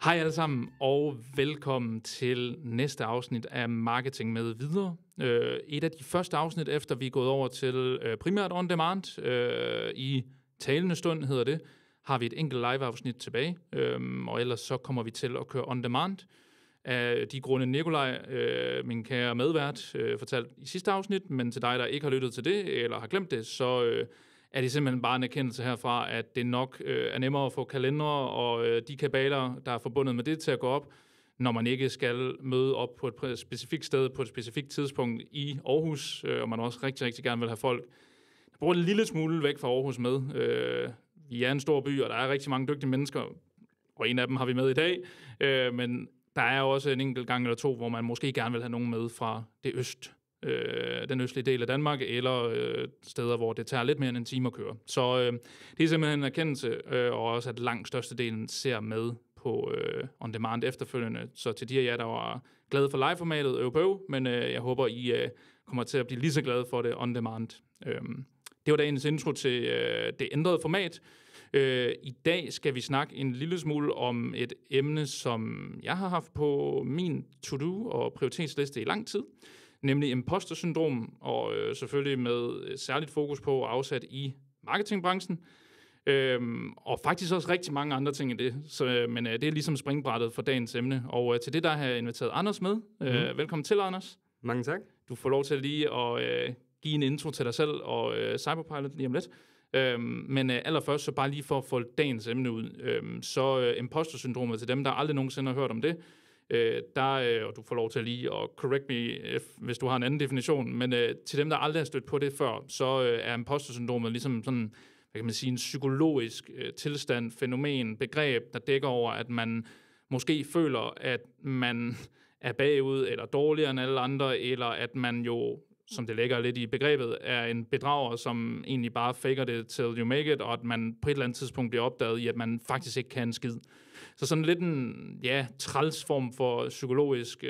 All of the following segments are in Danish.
Hej alle sammen, og velkommen til næste afsnit af Marketing med Videre. Et af de første afsnit, efter vi er gået over til primært on demand, i talende stund hedder det, har vi et enkelt live-afsnit tilbage, og ellers så kommer vi til at køre on demand. Af de grunde Nikolaj, min kære medvært, fortalte i sidste afsnit, men til dig, der ikke har lyttet til det, eller har glemt det, så er det simpelthen bare en erkendelse herfra, at det nok er nemmere at få kalendere og de kabaler, der er forbundet med det, til at gå op, når man ikke skal møde op på et specifikt sted, på et specifikt tidspunkt i Aarhus, og man også rigtig, rigtig gerne vil have folk, der bor en lille smule væk fra Aarhus med. Vi er en stor by, og der er rigtig mange dygtige mennesker, og en af dem har vi med i dag, men der er også en enkelt gang eller to, hvor man måske gerne vil have nogen med fra den østlige del af Danmark, eller steder, hvor det tager lidt mere end en time at køre. Så det er simpelthen en erkendelse, og også at langt størstedelen ser med på on demand efterfølgende. Så til de af jer, der var glade for live-formatet, men jeg håber, I kommer til at blive lige så glade for det on demand. Det var dagens intro til det ændrede format. I dag skal vi snakke en lille smule om et emne, som jeg har haft på min to-do og prioritetsliste i lang tid, nemlig imposter-syndrom, og selvfølgelig med særligt fokus på afsat i marketingbranchen, og faktisk også rigtig mange andre ting i det, men det er ligesom springbrættet for dagens emne, og til det der har jeg inviteret Anders med. Velkommen til, Anders. Mange tak. Du får lov til lige at give en intro til dig selv og Cyberpilot lige om lidt. Men allerførst, så bare lige for at få dagens emne ud, så imposter-syndromet til dem, der aldrig nogensinde har hørt om det, og du får lov til lige at correct me, hvis du har en anden definition, men til dem, der aldrig har stødt på det før, så er imposter-syndromet ligesom sådan, hvad kan man sige, en psykologisk tilstand, fænomen, begreb, der dækker over, at man måske føler, at man er bagud, eller dårligere end alle andre, eller at man jo, som det ligger lidt i begrebet, er en bedrager, som egentlig bare faker det till you make it, og at man på et eller andet tidspunkt bliver opdaget i, at man faktisk ikke kan en skid. Så sådan lidt en træls form for psykologisk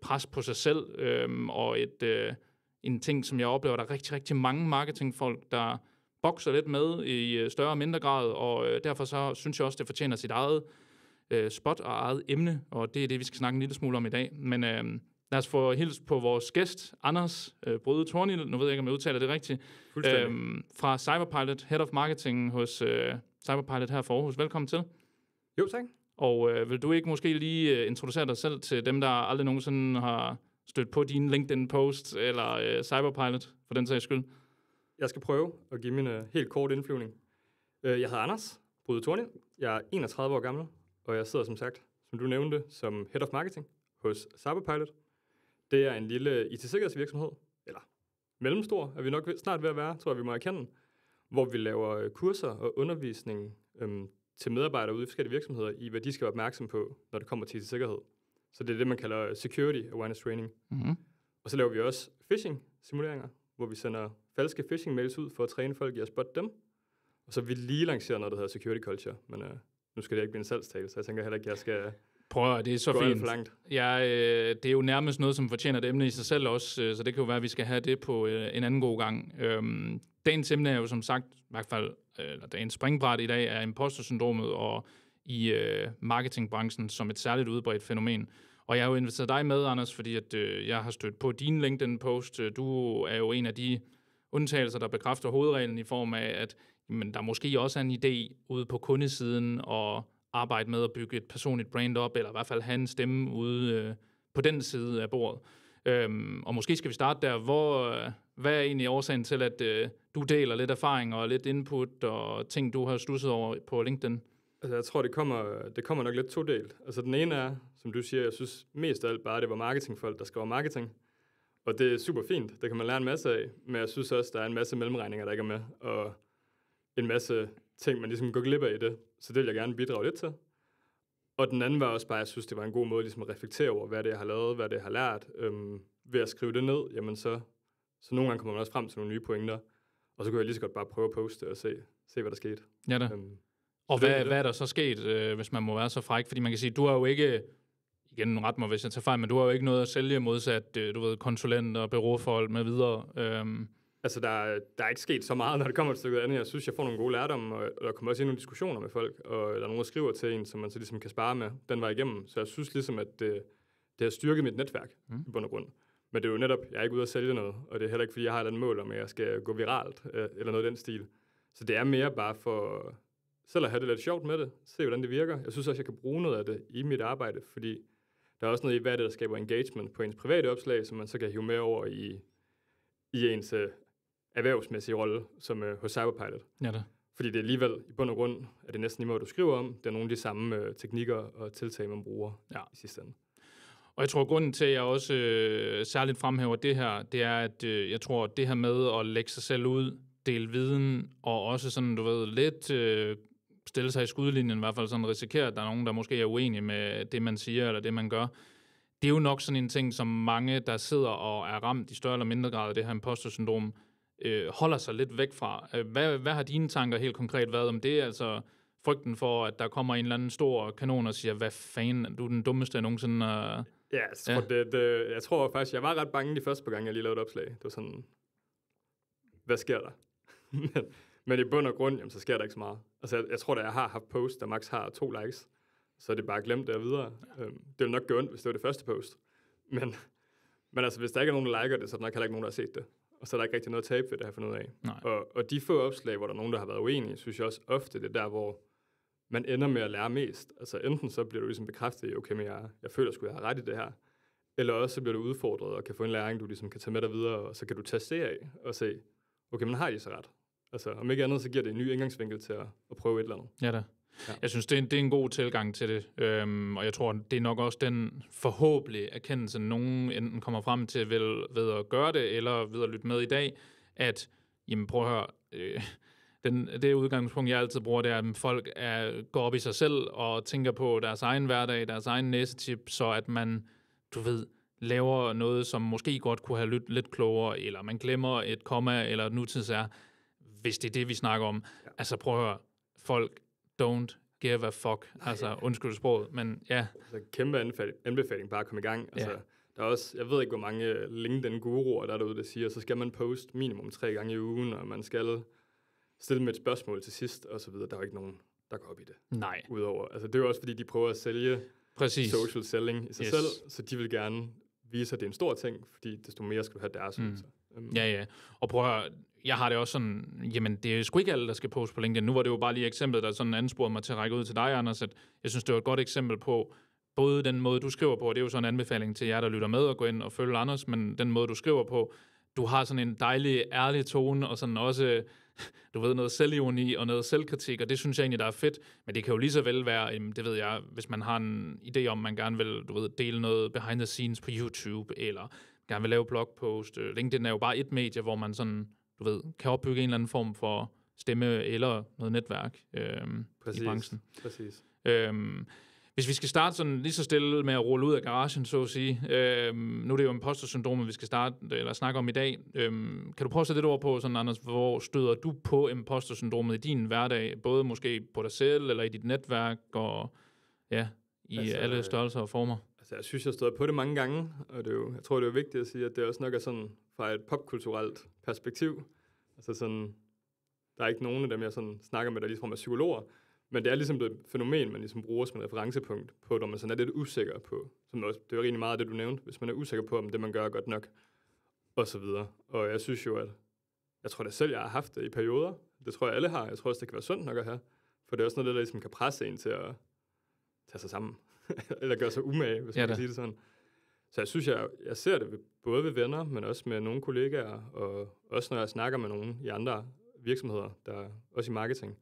pres på sig selv, og en ting, som jeg oplever, der er rigtig, rigtig mange marketingfolk, der bokser lidt med i større og mindre grad, og derfor så synes jeg også, det fortjener sit eget spot og eget emne, og det er det, vi skal snakke en lille smule om i dag. Men lad os få hils på vores gæst, Anders Bryde Tornil, nu ved jeg ikke, om jeg udtaler det rigtigt, fra Cyberpilot, Head of Marketing hos Cyberpilot her for Aarhus. Velkommen til. Jo, tak. Og vil du ikke måske lige introducere dig selv til dem, der aldrig nogensinde har stødt på din LinkedIn-post eller Cyberpilot, for den sags skyld? Jeg skal prøve at give min helt kort indflyvning. Jeg hedder Anders Bryde Tornil. Jeg er 31 år gammel, og jeg sidder som sagt, som du nævnte, som Head of Marketing hos Cyberpilot. Det er en lille IT-sikkerhedsvirksomhed, eller mellemstor, er vi nok snart ved at være, tror jeg, vi må erkende, hvor vi laver kurser og undervisning til medarbejdere ude i forskellige virksomheder i, hvad de skal være opmærksom på, når det kommer til IT-sikkerhed. Så det er det, man kalder Security Awareness Training. Mm-hmm. Og så laver vi også phishing-simuleringer, hvor vi sender falske phishing-mails ud for at træne folk i at spotte dem. Og så vil vi lige lancere noget, der hedder Security Culture, men nu skal det ikke blive en salgstale, så jeg tænker heller ikke, at jeg skal det er så fint. Det er jo nærmest noget, som fortjener et emne i sig selv også, så det kan jo være, at vi skal have det på en anden god gang. Dagens emne er jo som sagt, i hvert fald, dagens springbræt i dag, er imposter-syndromet og i marketingbranchen som et særligt udbredt fænomen. Og jeg har jo inviteret dig med, Anders, fordi at, jeg har stødt på din LinkedIn-post. Du er jo en af de undtagelser, der bekræfter hovedreglen i form af, at der måske også er en idé ude på kundesiden og arbejde med at bygge et personligt brand op, eller i hvert fald have en stemme ude på den side af bordet. Og måske skal vi starte der. Hvad er egentlig årsagen til, at du deler lidt erfaring og lidt input og ting, du har studset over på LinkedIn? Altså, jeg tror, det kommer nok lidt todelt. Altså, den ene er, som du siger, jeg synes mest af alt bare, det var marketingfolk, der skriver marketing. Og det er super fint. Det kan man lære en masse af. Men jeg synes også, der er en masse mellemregninger, der ikke er med. Og en masse ting, man ligesom går glip af i det. Så det vil jeg gerne bidrage lidt til. Og den anden var også bare, jeg synes, det var en god måde ligesom at reflektere over, hvad det jeg har lavet, hvad det jeg har lært. Ved at skrive det ned, jamen så nogle gange kommer man også frem til nogle nye pointer. Og så kunne jeg lige så godt bare prøve at poste og se hvad der skete. Ja da. Og hvad er der så sket, hvis man må være så fræk? Fordi man kan sige, du har jo ikke, igen ret mig hvis jeg tager fejl, men du har jo ikke noget at sælge modsat, konsulenter, bureaufolk med videre. Altså, der er ikke sket så meget, når det kommer et stykke andet. Jeg synes, jeg får nogle gode lærdomme, og der kommer også ind nogle diskussioner med folk, og der er nogen, der skriver til en, som man så ligesom kan spare med den vej igennem. Så jeg synes ligesom, at det har styrket mit netværk i bund og grund. Men det er jo netop, jeg er ikke ude at sælge noget, og det er heller ikke, fordi jeg har et eller andet mål om, at jeg skal gå viralt, eller noget af den stil. Så det er mere bare for selv at have det lidt sjovt med det, se hvordan det virker. Jeg synes også, jeg kan bruge noget af det i mit arbejde, fordi der er også noget i, hvad det, der skaber engagement på ens private opslag, som man så kan hive med over i ens erhvervsmæssige rolle, som hos Cyberpilot. Ja da. Fordi det er alligevel, i bund og grund, er det næsten lige måde, du skriver om. Det er nogle af de samme teknikker og tiltag, man bruger i sidste ende. Og jeg tror, grunden til, at jeg også særligt fremhæver det her, det er, at jeg tror, det her med at lægge sig selv ud, dele viden, og også sådan, du ved, lidt stille sig i skudlinjen, i hvert fald sådan risikere, at der er nogen, der måske er uenige med det, man siger, eller det, man gør. Det er jo nok sådan en ting, som mange, der sidder og er ramt i større eller mindre grad af det her imposter-syndrom, holder sig lidt væk fra. Hvad har dine tanker helt konkret været om det? Altså frygten for, at der kommer en eller anden stor kanon og siger, hvad fanden, du er den dummeste nogensinde. Jeg tror faktisk, jeg var ret bange de første par gange, jeg lige lavede et opslag. Det var sådan, hvad sker der? Men i bund og grund, jamen, så sker der ikke så meget. Altså jeg tror, at jeg har haft post, der max har 2 likes, så er det bare glemt der videre. Det vil nok gå ondt, hvis det var det første post. Men altså, hvis der ikke er nogen, der liker det, så er der nok heller ikke nogen, der har set det. Og så er der ikke rigtig noget tab ved det her for noget af. Og de få opslag, hvor der er nogen, der har været uenige, synes jeg også ofte, det er der, hvor man ender med at lære mest. Altså enten så bliver du ligesom bekræftet i, okay, men jeg føler sgu, jeg har ret i det her. Eller også så bliver du udfordret og kan få en læring, du ligesom kan tage med dig videre, og så kan du testere af og se, okay, men har de så ret? Altså om ikke andet, så giver det en ny indgangsvinkel til at prøve et eller andet. Ja da. Ja. Jeg synes, det er en god tilgang til det, og jeg tror, det er nok også den forhåbentlige erkendelse, nogen enten kommer frem til ved at gøre det, eller ved at lytte med i dag, at, jamen prøv at høre, det udgangspunkt, jeg altid bruger, det er, at folk går op i sig selv og tænker på deres egen hverdag, deres egen næsetip, så at man, du ved, laver noget, som måske godt kunne have lyttet lidt klogere, eller man glemmer et komma, eller et nutidsær, hvis det er det, vi snakker om. Ja. Altså prøv at høre, folk don't give a fuck. Altså, undskyld sproget, men ja. Altså, kæmpe anbefaling, bare at komme i gang. Altså, der er også, jeg ved ikke, hvor mange LinkedIn-guruer der er derude, der siger, så skal man poste minimum 3 gange i ugen, og man skal stille med et spørgsmål til sidst, og så videre. Der er jo ikke nogen, der går op i det. Nej. Udover. Altså, det er jo også, fordi de prøver at sælge social selling i sig selv, så de vil gerne vise, at det er en stor ting, fordi desto mere skal du have deres ydelser. Ja. Og prøv at høre, jeg har det også sådan, jamen det er sgu ikke alle, der skal poste på LinkedIn. Nu var det jo bare lige eksemplet, der sådan ansporede mig til at række ud til dig, Anders, at jeg synes, det var et godt eksempel på, både den måde, du skriver på, og det er jo sådan en anbefaling til jer, der lytter med, at gå ind og følge Anders, men den måde, du skriver på, du har sådan en dejlig, ærlig tone, og sådan også, du ved, noget selvironi og noget selvkritik, og det synes jeg egentlig, der er fedt, men det kan jo lige så vel være, det ved jeg, hvis man har en idé om, man gerne vil, du ved, dele noget behind the scenes på YouTube, eller gerne vil lave blogpost. LinkedIn er jo bare et medie, hvor man sådan, du ved, kan opbygge en eller anden form for stemme eller noget netværk i branchen. Præcis. Hvis vi skal starte sådan lige så stille med at rulle ud af garagen, så at sige. Nu er det jo imposter-syndromet, vi skal starte eller snakke om i dag. Kan du prøve at sætte lidt ord på, sådan, Anders, hvor støder du på imposter-syndromet i din hverdag? Både måske på dig selv, eller i dit netværk, og ja, i alle størrelser og former? Altså, jeg synes, jeg stod på det mange gange, og det er jo, jeg tror, det er vigtigt at sige, at det også nok er sådan fra et popkulturelt perspektiv. Altså sådan, der er ikke nogen af dem, jeg sådan snakker med, der ligesom er psykologer, men det er ligesom et fænomen, man ligesom bruger som et referencepunkt på, når man sådan er lidt usikker på, som også, det er jo rigtig meget af det, du nævnte, hvis man er usikker på, om det, man gør, er godt nok, og så videre. Og jeg synes jo, at jeg tror da selv, jeg har haft det i perioder. Det tror jeg, alle har. Jeg tror også, det kan være sundt nok at have, for det er også noget, der ligesom kan presse en til at tage sig sammen. Eller gøre sig umage, hvis man kan sige det sådan. Så jeg synes, jeg ser det både ved venner, men også med nogle kollegaer, og også når jeg snakker med nogen i andre virksomheder, der også i marketing,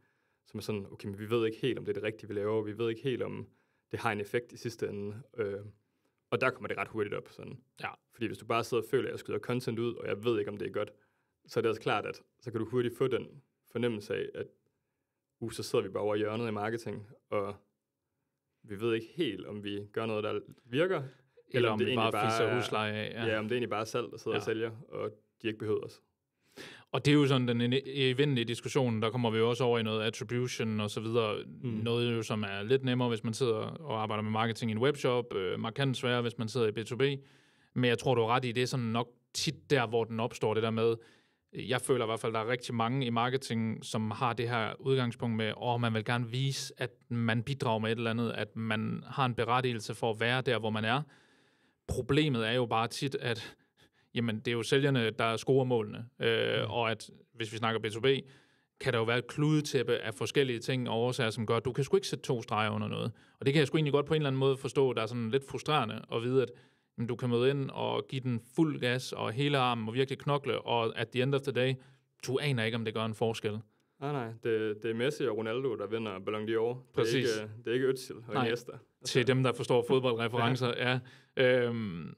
som er sådan, okay, men vi ved ikke helt, om det er det rigtige, vi laver, vi ved ikke helt, om det har en effekt i sidste ende. Og der kommer det ret hurtigt op. Sådan. Ja. Fordi hvis du bare sidder og føler, at jeg skyder content ud, og jeg ved ikke, om det er godt, så er det også klart, at så kan du hurtigt få den fornemmelse af, at så sidder vi bare over hjørnet i marketing, og vi ved ikke helt, om vi gør noget, der virker, eller om det bare fisser husleje af. Ja, om det egentlig bare er salg, der sidder og sælger, og de ikke behøver os. Og det er jo sådan den eventlige diskussion, der kommer vi jo også over i noget attribution og så videre. Noget jo, som er lidt nemmere, hvis man sidder og arbejder med marketing i en webshop, markant sværere, hvis man sidder i B2B. Men jeg tror, du er ret i, det er sådan nok tit der, hvor den opstår, det der med, Jeg føler i hvert fald, at der er rigtig mange i marketing, som har det her udgangspunkt med, man vil gerne vise, at man bidrager med et eller andet, at man har en berettigelse for at være der, hvor man er. Problemet er jo bare tit, at jamen, det er jo sælgerne, der scorer målene. Og at, hvis vi snakker B2B, kan der jo være et kludetæppe af forskellige ting og årsager, som gør, at du kan sgu ikke sætte 2 streger under noget. Og det kan jeg sgu egentlig godt på en eller anden måde forstå, der er sådan lidt frustrerende at vide, at du kan møde ind og give den fuld gas og hele armen og virkelig knokle, og at the end of the day, du aner ikke, om det gør en forskel. Nej, det er Messi og Ronaldo, der vinder Ballon d'Or. Præcis. Det er ikke Özil og Iniesta. Til dem, der forstår fodboldreferencer, ja.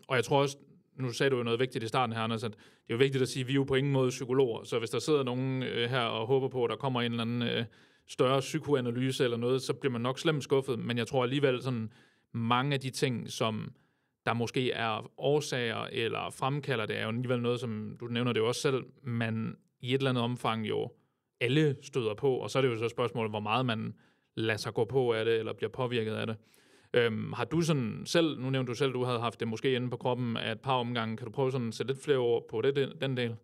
Og jeg tror også, nu sagde du jo noget vigtigt i starten her, Anders, at det er jo vigtigt at sige, at vi er jo på ingen måde psykologer, så hvis der sidder nogen her og håber på, at der kommer en eller anden større psykoanalyse eller noget, så bliver man nok slemt skuffet, men jeg tror alligevel sådan mange af de ting, som der måske er årsager eller fremkalder, det er jo alligevel noget, som du nævner det jo også selv, man i et eller andet omfang jo alle støder på, og så er det jo så spørgsmålet, hvor meget man lader sig gå på af det, eller bliver påvirket af det. Har du sådan selv, nu nævnte du selv, du havde haft det måske inde på kroppen af et par omgange, kan du prøve sådan at sætte lidt flere ord på den del?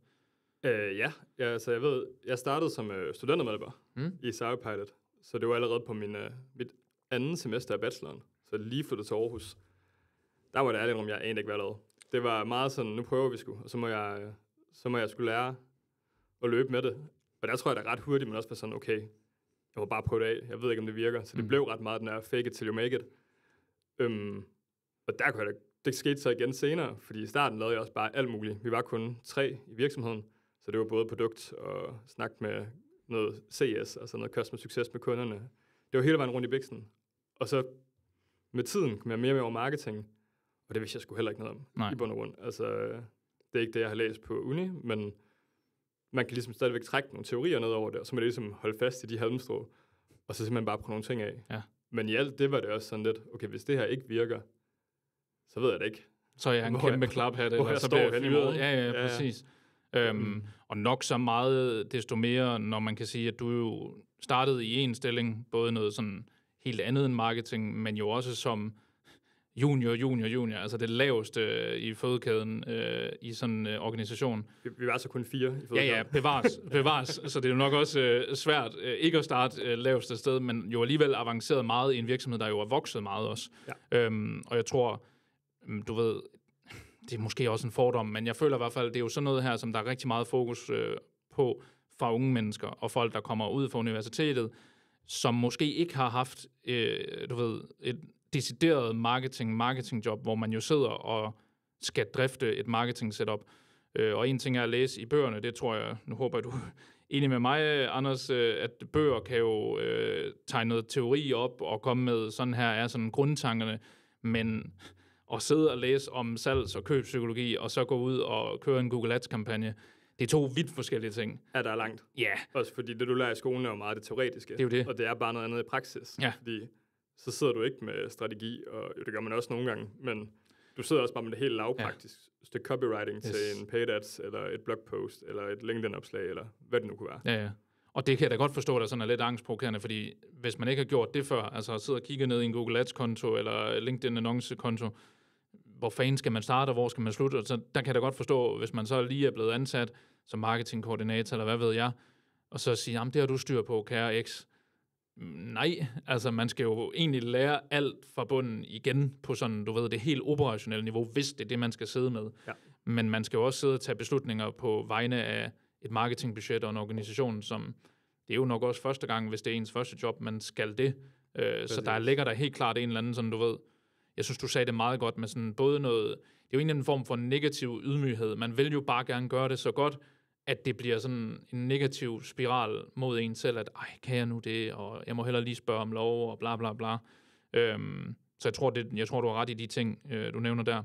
Ja, så jeg ved, jeg startede som studentermedarbejder i Cyberpilot, så det var allerede på mit andet semester af bacheloren, så lige flyttede til Aarhus. Der var det ærligt om, jeg anede ikke, hvad jeg lavede. Det var meget sådan, nu prøver vi sgu, og så må jeg skulle lære at løbe med det. Og der tror jeg da ret hurtigt, men også var sådan, okay, jeg må bare prøve det af. Jeg ved ikke, om det virker. Så det blev ret meget den der fake it till you make it. Og der kunne jeg da, det skete så igen senere, fordi i starten lavede jeg også bare alt muligt. Vi var kun 3 i virksomheden, så det var både produkt og snak med noget CS, altså noget customer success med kunderne. Det var hele vejen rundt i biksen. Og så med tiden kom jeg mere og mere over marketing, og det vidste jeg sgu heller ikke noget om i bund og grund. Altså, det er ikke det, jeg har læst på uni, men man kan ligesom stadigvæk trække nogle teorier ned over det, og så må det ligesom holde fast i de halmstrå, og så simpelthen bare prøve nogle ting af. Ja. Men i alt det var det også sådan lidt, okay, hvis det her ikke virker, så ved jeg det ikke. Så er jeg en kæmpe klaphat, eller så bliver jeg fyret. Ja, præcis. Og nok så meget, desto mere, når man kan sige, at du jo startede i en stilling, både noget sådan helt andet end marketing, men jo også som junior, altså det laveste i fødekæden i sådan en organisation. Vi var så kun 4 i fødekæden. Ja, bevares. Så det er jo nok også svært ikke at starte laveste sted, men jo alligevel avanceret meget i en virksomhed, der jo er vokset meget også. Ja. Og jeg tror, du ved, det er måske også en fordom, men jeg føler i hvert fald, det er jo sådan noget her, som der er rigtig meget fokus på fra unge mennesker og folk, der kommer ud fra universitetet, som måske ikke har haft, du ved, et decideret marketingjob, hvor man jo sidder og skal drifte et marketing setup. Og en ting er at læse i bøgerne, det tror jeg, nu håber jeg, du er enig med mig, Anders, at bøger kan jo tegne noget teori op og komme med, sådan her er sådan grundtankerne, men at sidde og læse om salgs- og købspsykologi, og så gå ud og køre en Google Ads-kampagne, det er 2 vidt forskellige ting. Ja, der er langt. Ja. Yeah. Også fordi det, du lærer i skolen, er jo meget det teoretiske. Det er jo det. Og det er bare noget andet i praksis. Ja. Fordi så sidder du ikke med strategi, og det gør man også nogle gange, men du sidder også bare med det helt lavpraktisk stykke copywriting til en paid ads, eller et blogpost, eller et LinkedIn-opslag, eller hvad det nu kunne være. Ja. Og det kan jeg da godt forstå, der sådan er lidt angstprovokerende, fordi hvis man ikke har gjort det før, altså at sidde og kigge ned i en Google Ads-konto, eller LinkedIn-annonce-konto, hvor fanden skal man starte, og hvor skal man slutte? Så der kan jeg da godt forstå, hvis man så lige er blevet ansat som marketingkoordinator, eller hvad ved jeg, og så sige, jamen det har du styr på, kære X. Nej, altså man skal jo egentlig lære alt fra bunden igen på sådan, du ved, det helt operationelle niveau, hvis det er det, man skal sidde med. Ja. Men man skal jo også sidde og tage beslutninger på vegne af et marketingbudget og en organisation, som det er jo nok også første gang, hvis det er ens første job, man skal det. Så der ligger der helt klart en eller anden, sådan du ved, jeg synes, du sagde det meget godt med sådan både noget, det er jo egentlig en form for negativ ydmyghed. Man vil jo bare gerne gøre det så godt, at det bliver sådan en negativ spiral mod en selv, at kan jeg nu det, og jeg må hellere lige spørge om lov, og bla bla bla. Så jeg tror, du har ret i de ting, du nævner der.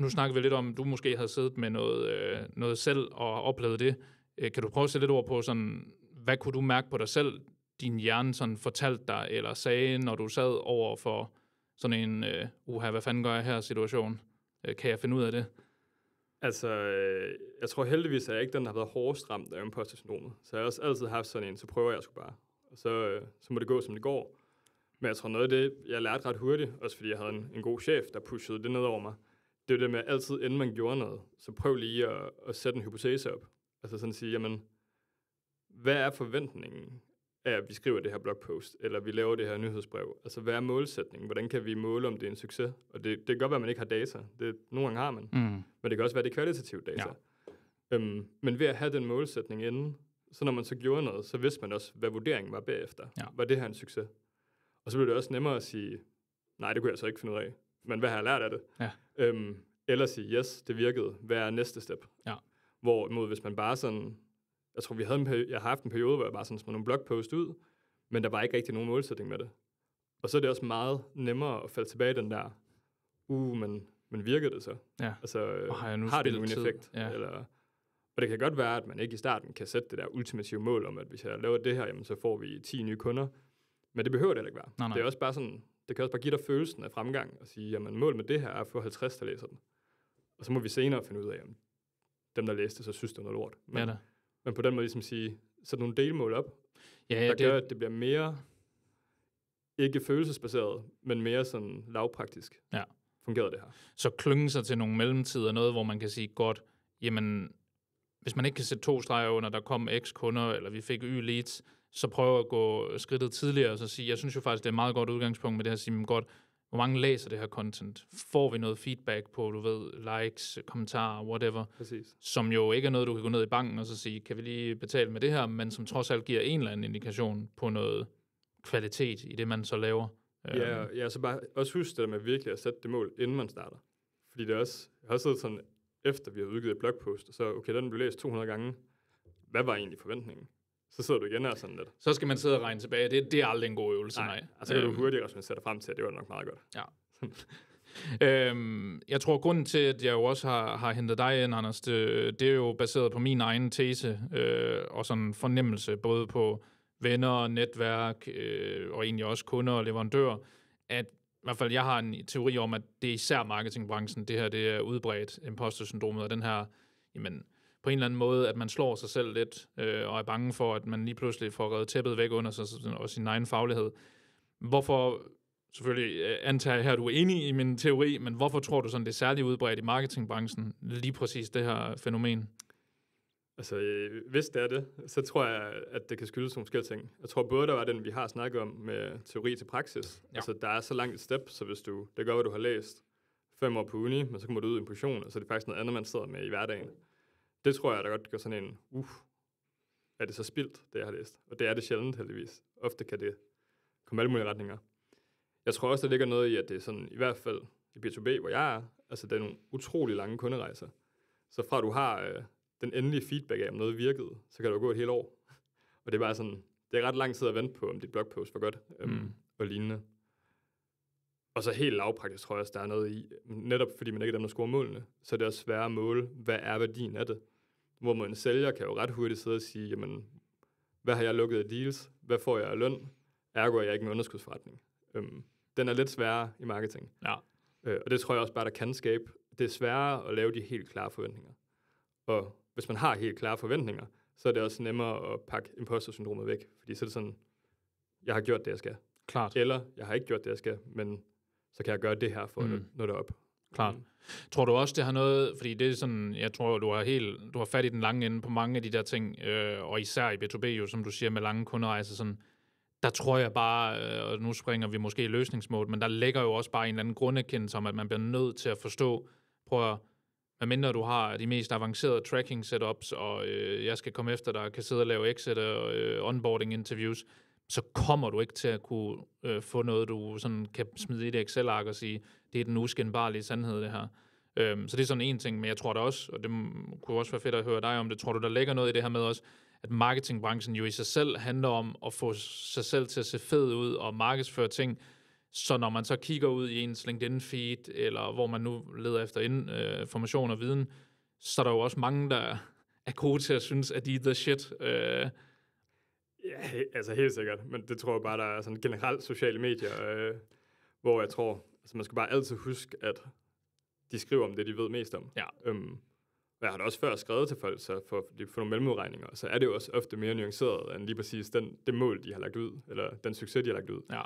Nu snakker vi lidt om, du måske havde siddet med noget selv og oplevet det. Kan du prøve at sætte lidt ord på, sådan, hvad kunne du mærke på dig selv, din hjerne sådan fortalte dig, eller sagde, når du sad over for sådan en, hvad fanden gør jeg her situation? Kan jeg finde ud af det? Altså, jeg tror heldigvis, at jeg ikke den, der har været hårdest ramt af imposter-syndromet. Så jeg har også altid haft sådan en, så prøver jeg sgu bare. Og så må det gå, som det går. Men jeg tror noget af det, jeg lærte ret hurtigt, også fordi jeg havde en god chef, der pushede det ned over mig, det er jo det med altid, inden man gjorde noget, så prøv lige at sætte en hypotese op. Altså sådan at sige, jamen, hvad er forventningen af, at vi skriver det her blogpost, eller vi laver det her nyhedsbrev? Altså, hvad er målsætningen? Hvordan kan vi måle, om det er en succes? Og det kan godt være, at man ikke har data. Nogle gange har man. Men det kan også være, at det er kvalitativt data. Ja. Men ved at have den målsætning inden, så når man så gjorde noget, så vidste man også, hvad vurderingen var bagefter. Ja. Var det her en succes? Og så blev det også nemmere at sige, nej, det kunne jeg så ikke finde ud af. Men hvad har jeg lært af det? Ja. Eller sige, yes, det virkede. Hvad er næste step? Ja. Hvorimod, hvis man bare sådan... Jeg tror, jeg har haft en periode, hvor jeg bare sådan smed nogle blogpost ud, men der var ikke rigtig nogen målsætning med det. Og så er det også meget nemmere at falde tilbage i den der, men virkede det så? Ja. Altså, har det nogen effekt? Ja. Og det kan godt være, at man ikke i starten kan sætte det der ultimative mål om, at hvis jeg laver det her, jamen, så får vi 10 nye kunder. Men det behøver det heller ikke være. Nej. Det er også bare sådan, det kan også bare give dig følelsen af fremgang, og sige, jamen mål med det her er at få 50, der læser den. Og så må vi senere finde ud af, om dem, der læste, så synes det er noget lort. Men på den måde ligesom sige, sæt nogle delmål op, der gør, at det bliver mere, ikke følelsesbaseret, men mere sådan lavpraktisk. Ja. Fungerer det her. Så klynge sig til nogle mellemtider, noget, hvor man kan sige, godt, jamen, hvis man ikke kan sætte 2 streger under, der kom x kunder, eller vi fik y leads, så prøv at gå skridtet tidligere, og så sige, jeg synes jo faktisk, det er et meget godt udgangspunkt med det her, at sige, godt, hvor mange læser det her content? Får vi noget feedback på, du ved, likes, kommentarer, whatever, præcis, som jo ikke er noget, du kan gå ned i banken og så sige, kan vi lige betale med det her, men som trods alt giver en eller anden indikation på noget kvalitet i det, man så laver. Ja, så bare også husk det med virkelig at sætte det mål, inden man starter. Fordi det er også, jeg har også siddet sådan, efter vi har udgivet et blogpost, og så, okay, den blev læst 200 gange. Hvad var egentlig forventningen? Så sidder du igen og sådan lidt. Så skal man sidde og regne tilbage. Det er aldrig en god øvelse, nej. Og så kan du hurtigt også sætte frem til, at det var nok meget godt. Ja. Jeg tror, grunden til, at jeg jo også har hentet dig ind, Anders, det er jo baseret på min egen tese og sådan fornemmelse, både på venner, netværk og egentlig også kunder og leverandører, at i hvert fald jeg har en teori om, at det er især marketingbranchen, det her det er udbredt imposter-syndromet, og den her, jamen, på en eller anden måde, at man slår sig selv lidt, og er bange for, at man lige pludselig får revet tæppet væk under sig og sin egen faglighed. Hvorfor, selvfølgelig antager jeg her, at du er enig i min teori, men hvorfor tror du sådan, det er særligt udbredt i marketingbranchen, lige præcis det her fænomen? Altså, hvis det er det, så tror jeg, at det kan skyldes nogle forskellige ting. Jeg tror både, der var den, vi har snakket om med teori til praksis. Ja. Altså, der er så langt et step, så hvis du, det gør, hvad du har læst 5 år på uni, men så kommer du ud i en position, og så er det faktisk noget andet, man sidder med i hverdagen. Det tror jeg, der godt gør sådan en, er det så spildt, det jeg har læst? Og det er det sjældent, heldigvis. Ofte kan det komme alle mulige retninger. Jeg tror også, der ligger noget i, at det er sådan, i hvert fald i B2B, hvor jeg er, altså det er nogle utrolig lange kunderejser. Så fra du har den endelige feedback af, om noget virkede, så kan du gå et helt år. Og det er bare sådan, det er ret lang tid at vente på, om dit blogpost var godt og lignende. Og så helt lavpraktisk tror jeg også, der er noget i, netop fordi man ikke er dem, der scorer målene, så er det også svært at måle, hvad er værdien af det. Hvor en sælger kan jo ret hurtigt sidde og sige, jamen, hvad har jeg lukket af deals? Hvad får jeg af løn? Ergo er jeg ikke med underskudsforretning. Den er lidt sværere i marketing. Ja. Og det tror jeg også bare, der kan skabe. Det er sværere at lave de helt klare forventninger. Og hvis man har helt klare forventninger, så er det også nemmere at pakke imposter-syndromet væk. Fordi så er det sådan, jeg har gjort det, jeg skal. Klart. Eller jeg har ikke gjort det, jeg skal, men så kan jeg gøre det her for at nå derop. Klart. Tror du også, det har noget, fordi det er sådan, jeg tror, du har fat i den lange ende på mange af de der ting, og især i B2B jo, som du siger, med lange kunderejser, sådan, der tror jeg bare, og nu springer vi måske i løsningsmål, men der ligger jo også bare en eller anden grunderkendelse om, at man bliver nødt til at forstå, medmindre du har de mest avancerede tracking setups, og jeg skal komme efter dig, kan sidde og lave exit og onboarding interviews, så kommer du ikke til at kunne få noget, du sådan kan smide i det Excel-ark og sige, det er den uskændbarlige sandhed, det her. Så det er sådan en ting, men jeg tror da også, og det kunne også være fedt at høre dig om det, tror du, der ligger noget i det her med også, at marketingbranchen jo i sig selv handler om at få sig selv til at se fed ud og markedsføre ting, så når man så kigger ud i ens LinkedIn-feed, eller hvor man nu leder efter information og viden, så er der jo også mange, der er gode til at synes, at de er the shit. Ja, altså helt sikkert, men det tror jeg bare, der er sådan generelt sociale medier, hvor jeg tror, altså man skal bare altid huske, at de skriver om det, de ved mest om. Ja. Og jeg har da også før skrevet til folk, så for nogle mellemudregninger, så er det jo også ofte mere nuanceret, end lige præcis det mål, de har lagt ud, eller den succes, de har lagt ud. Ja.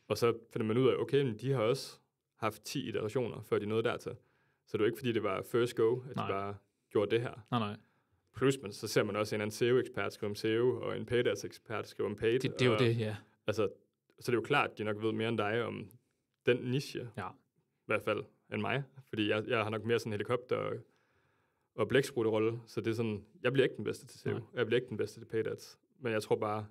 Og så finder man ud af, okay, men de har også haft 10 iterationer, før de nåede dertil. Så det var ikke, fordi det var first go, at de bare gjorde det her. Nej. Plus, men så ser man også en anden SEO-ekspert skrive om SEO, og en paid ads-ekspert skrive om paid. Det er jo det, ja. Altså, så det er jo klart, at de nok ved mere end dig om den niche. Ja. I hvert fald end mig. Fordi jeg har nok mere sådan en helikopter- og blæksprutte-rolle. Så det er sådan, jeg bliver ikke den bedste til SEO. Jeg bliver ikke den bedste til paid ads. Men jeg tror bare,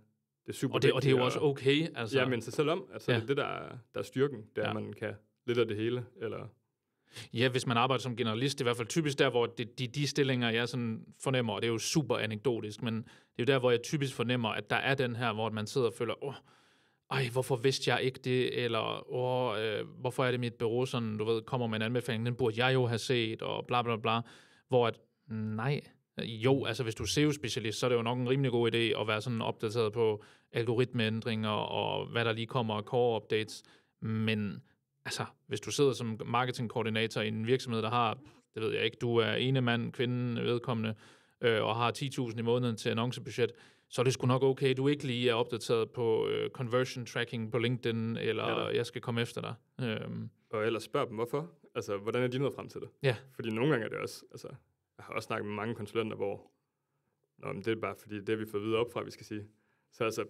det er super vigtigt. Og det er jo også okay. Altså. Ja, men sig selv om. Altså, det er det, der er styrken. Det er, at man kan lidt af det hele. Eller... Ja, hvis man arbejder som generalist, det er i hvert fald typisk der, hvor de stillinger, jeg sådan fornemmer, og det er jo super anekdotisk, men det er jo der, hvor jeg typisk fornemmer, at der er den her, hvor man sidder og føler, hvorfor vidste jeg ikke det, eller hvorfor er det mit bureau sådan, du ved, kommer med en anbefaling, den burde jeg jo have set, og bla bla bla, hvor at, nej, jo, altså hvis du er SEO-specialist, så er det jo nok en rimelig god idé at være sådan opdateret på algoritmeændringer, og hvad der lige kommer af core-updates, men altså, hvis du sidder som marketingkoordinator i en virksomhed, der har, det ved jeg ikke, du er ene mand, kvinde, vedkommende, og har 10.000 i måneden til annoncebudget, så er det sgu nok okay, du ikke lige er opdateret på conversion tracking på LinkedIn, eller jeg skal komme efter dig. Og ellers spørg dem, hvorfor? Altså, hvordan er de nået frem til det? Ja. Fordi nogle gange er det også, altså, jeg har også snakket med mange konsulenter, hvor men det er bare fordi, det vi får videre op fra, vi skal sige. Så altså,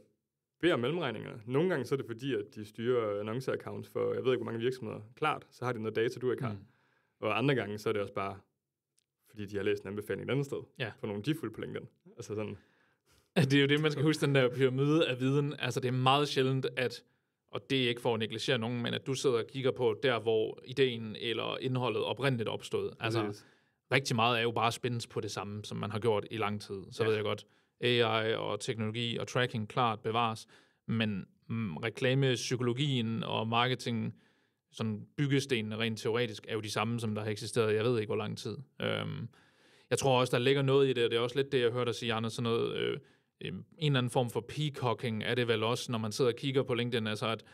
bed om mellemregningerne. Nogle gange så er det fordi, at de styrer annonceaccounts for, jeg ved ikke, hvor mange virksomheder. Klart, så har de noget data, du ikke har. Og andre gange, så er det også bare, fordi de har læst en anbefaling et andet sted. På nogle default på LinkedIn. Altså sådan. Det er jo det, man skal huske, den der pyramide af viden. Altså, det er meget sjældent, at, og det er ikke for at negligere nogen, men at du sidder og kigger på der, hvor ideen eller indholdet oprindeligt opstod. Altså, rigtig meget er jo bare spændes på det samme, som man har gjort i lang tid. Så ved jeg godt, AI og teknologi og tracking klart bevares, men reklamepsykologien og marketing, sådan byggestenene rent teoretisk, er jo de samme, som der har eksisteret, jeg ved ikke, hvor lang tid. Jeg tror også, der ligger noget i det, og det er også lidt det, jeg hørte dig sige, Anders, sådan noget, en eller anden form for peacocking er det vel også, når man sidder og kigger på LinkedIn, altså at,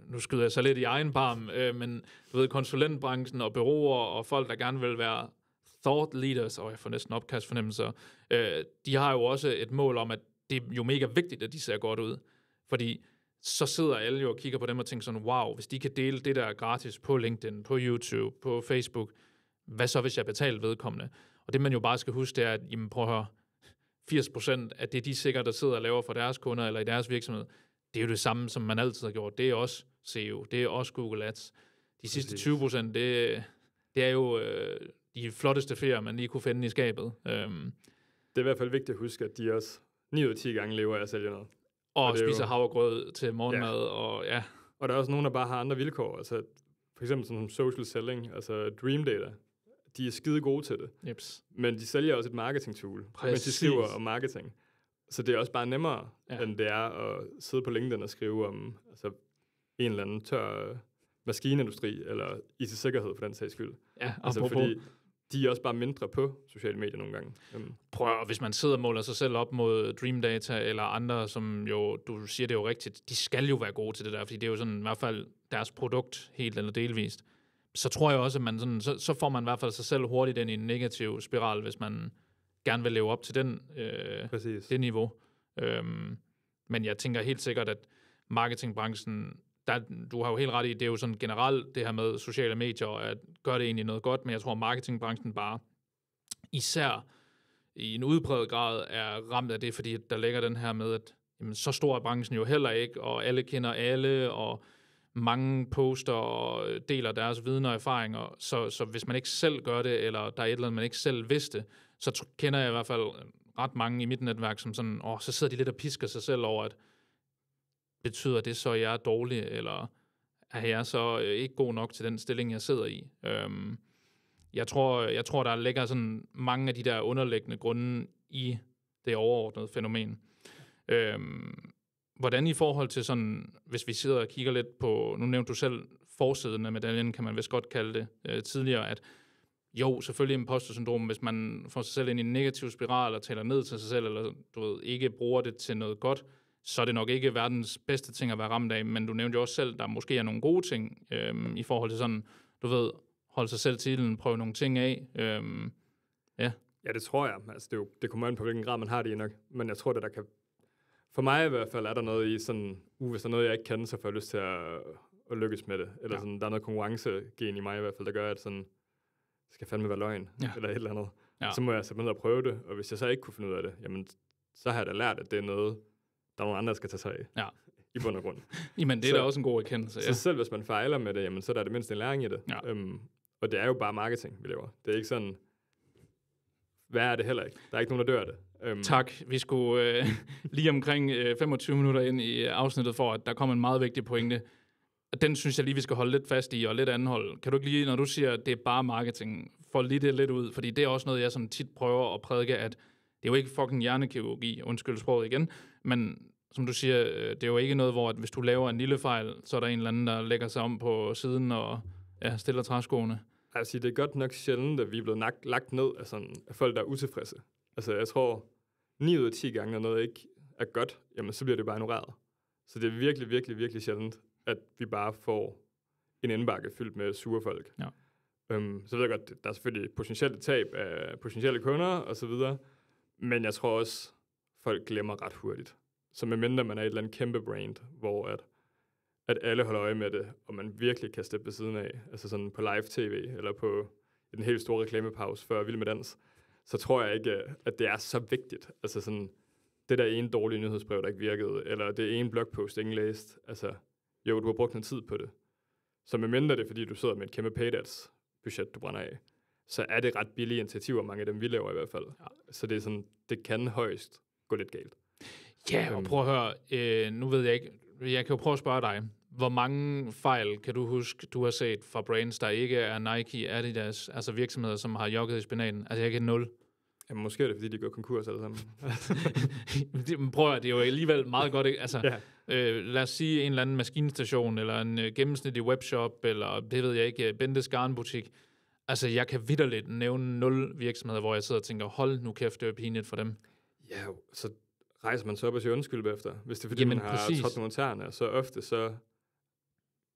nu skyder jeg så lidt i egen barm, men du ved, konsulentbranchen og bureauer og folk, der gerne vil være thought leaders, og jeg får næsten opkastfornemmelser, de har jo også et mål om, at det er jo mega vigtigt, at de ser godt ud. Fordi så sidder alle jo og kigger på dem og tænker sådan, wow, hvis de kan dele det der gratis på LinkedIn, på YouTube, på Facebook, hvad så hvis jeg betaler vedkommende? Og det man jo bare skal huske, det er, at jamen, prøv at høre, 80% af det, de sikkert der sidder og laver for deres kunder eller i deres virksomhed, det er jo det samme, som man altid har gjort. Det er også SEO, det er også Google Ads. De sidste 20%, det er jo de flotteste ferier, man lige kunne finde i skabet. Det er i hvert fald vigtigt at huske, at de også 9 ud af 10 gange lever af at sælge noget. Og spiser havregrød til morgenmad, og ja. Og der er også nogen, der bare har andre vilkår. Altså, for eksempel som social selling, altså Dream Data. De er skide gode til det. Jeps. Men de sælger også et marketing-tool, mens de skriver om marketing. Så det er også bare nemmere, end det er at sidde på LinkedIn og skrive om altså, en eller anden tør maskinindustri, eller IT-sikkerhed for den sags skyld. Ja, altså, fordi de er også bare mindre på sociale medier nogle gange. Prøv, hvis man sidder og måler sig selv op mod Dream Data eller andre, som jo, du siger det jo rigtigt, de skal jo være gode til det der, fordi det er jo sådan i hvert fald deres produkt helt eller delvist. Så tror jeg også, at man sådan, så får man i hvert fald sig selv hurtigt ind i en negativ spiral, hvis man gerne vil leve op til det niveau. Men jeg tænker helt sikkert, at marketingbranchen, du har jo helt ret i, det er jo sådan generelt det her med sociale medier, at gøre det egentlig noget godt, men jeg tror, at marketingbranchen bare især i en udpræget grad er ramt af det, fordi der ligger den her med, at jamen, så stor er branchen jo heller ikke, og alle kender alle, og mange poster og deler deres viden og erfaringer, så hvis man ikke selv gør det, eller der er et eller andet, man ikke selv vidste, så kender jeg i hvert fald ret mange i mit netværk, som sådan, så sidder de lidt og pisker sig selv over, at betyder det så, at jeg er dårlig, eller er jeg så ikke god nok til den stilling, jeg sidder i? Jeg tror, der ligger sådan mange af de der underliggende grunde i det overordnede fænomen. Hvordan i forhold til sådan, hvis vi sidder og kigger lidt på, nu nævnte du selv forsiden af medaljen, kan man vist godt kalde det tidligere, at jo, selvfølgelig imposter-syndrom, hvis man får sig selv ind i en negativ spiral og taler ned til sig selv, eller du ved, ikke bruger det til noget godt, så er det nok ikke verdens bedste ting at være ramt af, men du nævnte jo også selv, der måske er nogle gode ting i forhold til sådan, du ved, holde sig selv til ilden, prøve nogle ting af. Ja, det tror jeg. Altså, det kommer an på, hvilken grad man har det i nok, men jeg tror, det der kan... For mig i hvert fald er der noget i sådan, hvis der er noget, jeg ikke kan, så får jeg lyst til at lykkes med det. Eller sådan, der er noget konkurrencegen i mig i hvert fald, der gør, at sådan, skal fandme være løgn, eller et eller andet. Ja. Så må jeg sætte mig ned og prøve det, og hvis jeg så ikke kunne finde ud af det, jamen, så har jeg da lært, at det er noget, der er nogle andre, der skal tage sig af, i bund og grund. Jamen, det er da også en god erkendelse. Så selv hvis man fejler med det, jamen, så er der det mindste en læring i det. Ja. Og det er jo bare marketing, vi laver. Det er ikke sådan, hvad er det heller ikke? Der er ikke nogen, der dør af det. Tak. Vi skulle lige omkring 25 minutter ind i afsnittet for, at der kom en meget vigtig pointe. Den synes jeg lige, vi skal holde lidt fast i og lidt anholde. Kan du ikke lige, når du siger, at det er bare marketing, få lige det lidt ud? Fordi det er også noget, jeg sådan tit prøver at prædike, at det er jo ikke fucking hjernekirurgi, undskyld sproget igen, men som du siger, det er jo ikke noget, hvor at hvis du laver en lille fejl, så er der en eller anden, der lægger sig om på siden og stiller træskoene. Altså, det er godt nok sjældent, at vi er blevet lagt ned af folk, der er utilfredse. Altså, jeg tror, 9 ud af 10 gange, når noget ikke er godt, jamen, så bliver det bare ignoreret. Så det er virkelig, virkelig, virkelig sjældent, at vi bare får en indbakke fyldt med sure folk. Ja. Så ved jeg godt, der er selvfølgelig potentielle tab af potentielle kunder og så videre, men jeg tror også, folk glemmer ret hurtigt. Så medmindre man er et eller andet kæmpe brand, hvor at alle holder øje med det, og man virkelig kan steppe ved siden af, altså sådan på live tv, eller på en helt stor reklamepause før Vild med Dans, så tror jeg ikke, at det er så vigtigt. Altså sådan, det der ene dårlige nyhedsbrev, der ikke virkede, eller det ene blogpost, ingen læst, altså jo, du har brugt noget tid på det. Så medmindre det er, fordi du sidder med et kæmpe paid ads budget, du brænder af, så er det ret billige initiativer, mange af dem vi laver i hvert fald. Ja. Så det er sådan, det kan højst gå lidt galt. Ja, og prøv at høre, nu ved jeg ikke, jeg kan jo prøve at spørge dig, hvor mange fejl kan du huske, du har set fra brands, der ikke er Nike, Adidas, altså virksomheder, som har jogget i spinaten? Altså jeg kan 0. Jamen måske er det, fordi de går konkurs alle sammen. Prøv at det er jo alligevel meget godt, ikke? Altså, lad os sige en eller anden maskinstation, eller en gennemsnitlig webshop, eller det ved jeg ikke, Bentes garnbutik. Altså jeg kan vitterligt nævne 0 virksomheder, hvor jeg sidder og tænker, hold nu kæft, det er pinligt for dem. Ja, så rejser man så op og siger undskyld bagefter. Hvis det er fordi, man har trådt nogle tæerne, så ofte så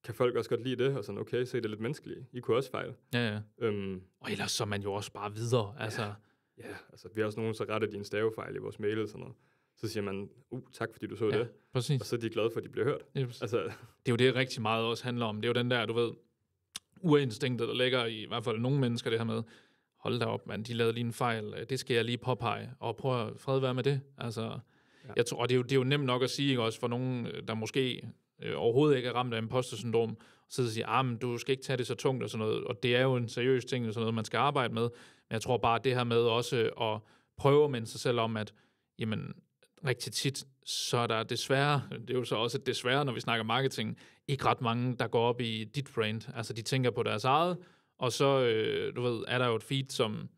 kan folk også godt lide det, og sådan, okay, så er det lidt menneskeligt. I kunne også fejle. Ja. Og ellers så er man jo også bare videre, altså. Ja, altså vi har også nogen, så retter dine stavefejl i vores mail og sådan noget. Så siger man, tak fordi du så det. Præcis. Og så er de glade for, at de bliver hørt. Altså, det er jo det, rigtig meget også handler om. Det er jo den der, du ved, urinstinktet, der ligger i hvert fald nogle mennesker det her med, hold da op, man, de lavede lige en fejl, det skal jeg lige påpege, og prøv at fred være med det. Altså, jeg tror, og det er jo nemt nok at sige, ikke, også for nogen, der måske overhovedet ikke er ramt af imposter-syndrom, så siger, men du skal ikke tage det så tungt og sådan noget, og det er jo en seriøs ting, og sådan noget, man skal arbejde med, men jeg tror bare, det her med også at prøve at minde sig selv om, at jamen, rigtig tit, så er der desværre, det er jo så også et desværre, når vi snakker marketing, ikke ret mange, der går op i dit brand, altså de tænker på deres eget, og så, du ved, er der jo et feed, som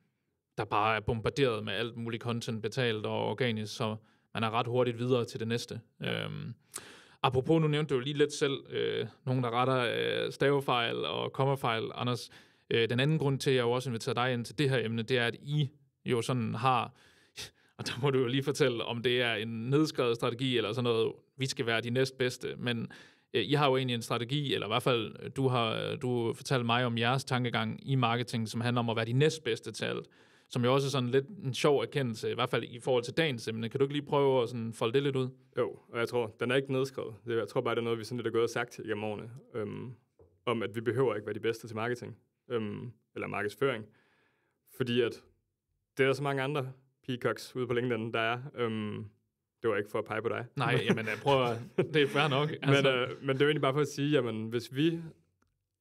der bare er bombarderet med alt muligt content betalt og organisk, så man er ret hurtigt videre til det næste. Apropos, nu nævnte du jo lige lidt selv, nogen der retter stavefejl og kommafejl, Anders. Den anden grund til, at jeg jo også inviterer dig ind til det her emne, det er, at I jo sådan har, og der må du jo lige fortælle, om det er en nedskrevet strategi, eller sådan noget, vi skal være de næstbedste, men I har jo egentlig en strategi, eller i hvert fald, du fortalte mig om jeres tankegang i marketing, som handler om at være de næstbedste til alt, som jo også er sådan lidt en sjov erkendelse, i hvert fald i forhold til dagens emne. Kan du ikke lige prøve at sådan folde det lidt ud? Jo, og jeg tror, den er ikke nedskrevet. Jeg tror bare, det er noget, vi sådan lidt er gået og sagt igennem årene, om at vi behøver ikke være de bedste til marketing, eller markedsføring, fordi at det er der så mange andre peacocks ude på LinkedIn, der er. Det var ikke for at pege på dig. Nej, jamen prøv at, det er fair nok. Altså. Men det er jo egentlig bare for at sige, jamen hvis vi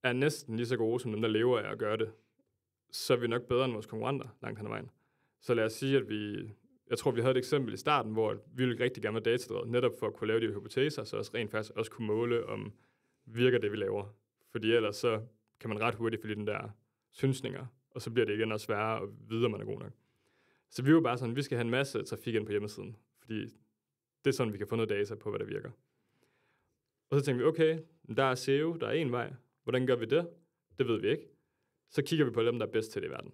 er næsten lige så gode som dem, der lever af at gøre det, så er vi nok bedre end vores konkurrenter langt hen ad vejen. Så lad os sige, at jeg tror, vi havde et eksempel i starten, hvor vi ville rigtig gerne være datadrevet, netop for at kunne lave de hypoteser, så også rent faktisk også kunne måle, om virker det, vi laver. Fordi ellers så kan man ret hurtigt få den der synsninger, og så bliver det igen også sværere at vide, om man er god nok. Så vi var bare sådan, vi skal have en masse trafik ind på hjemmesiden, fordi det er sådan, vi kan få noget data på, hvad der virker. Og så tænkte vi, okay, der er SEO, der er en vej. Hvordan gør vi det? Det ved vi ikke. Så kigger vi på dem, der er bedst til det i verden.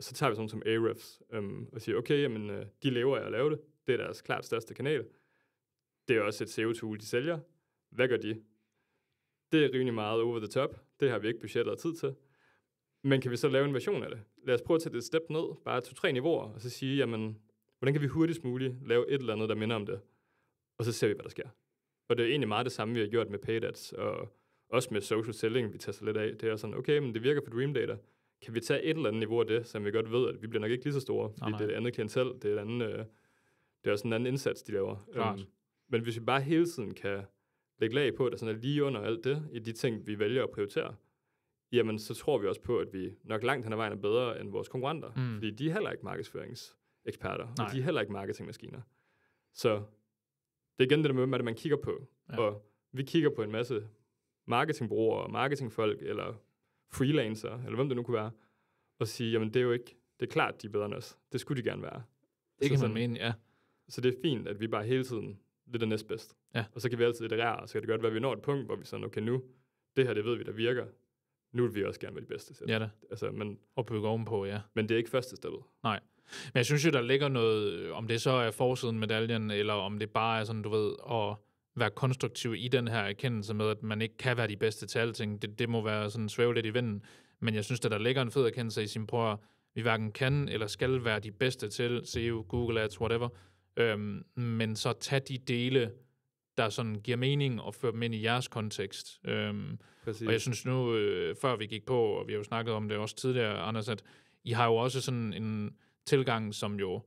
Så tager vi sådan som Ahrefs og siger, okay, jamen, de lever af at lave det. Det er deres klart største kanal. Det er også et SEO-tool, de sælger. Hvad gør de? Det er rimelig meget over the top. Det har vi ikke budgettet og tid til. Men kan vi så lave en version af det? Lad os prøve at tage det et step ned, bare 2-3 niveauer, og så sige, jamen, hvordan kan vi hurtigst muligt lave et eller andet, der minder om det? Og så ser vi, hvad der sker. Og det er egentlig meget det samme, vi har gjort med paid ads, og også med social selling, vi tester lidt af. Det er sådan, okay, men det virker for Dream Data. kan vi tage et eller andet niveau af det, som vi godt ved, at vi bliver nok ikke lige så store, fordi det er et andet klientel, det er et andet, det er også en anden indsats, de laver. Men hvis vi bare hele tiden kan lægge lag på, at der sådan er lige under alt det, i de ting, vi vælger at prioritere, jamen så tror vi også på, at vi nok langt hen ad vejen er bedre end vores konkurrenter, fordi de er heller ikke markedsføringseksperter, og de er heller ikke marketingmaskiner. Så det er igen det der med, at man kigger på, og vi kigger på en masse marketingbrugere, marketingfolk, eller freelancer, eller hvem det nu kunne være, og sige, jamen det er jo ikke, det er klart, de er bedre end os. Det skulle de gerne være. Det kan man mene, ja. Så det er fint, at vi bare hele tiden lidt er næstbedst. Ja. Og så kan vi altid iterere, og så kan det godt være, at vi når et punkt, hvor vi sådan, okay nu, det her, det ved vi, der virker. Nu vil vi også gerne være de bedste til. Ja da. Altså, men, og bygge ovenpå, ja. Men det er ikke første stedet. Nej. Men jeg synes jo, der ligger noget, om det så er forsiden medaljen, eller om det bare er sådan, du ved, at være konstruktiv i den her erkendelse med, at man ikke kan være de bedste til alting. Det må være sådan svæve lidt i vinden. Men jeg synes, at der ligger en fed erkendelse i sin prøver. Vi hverken kan eller skal være de bedste til SEO, Google Ads, whatever. Men så tag de dele, der sådan giver mening, og føre dem ind i jeres kontekst. Og jeg synes nu, før vi gik på, og vi har jo snakket om det også tidligere, Anders, at I har jo også sådan en tilgang, som jo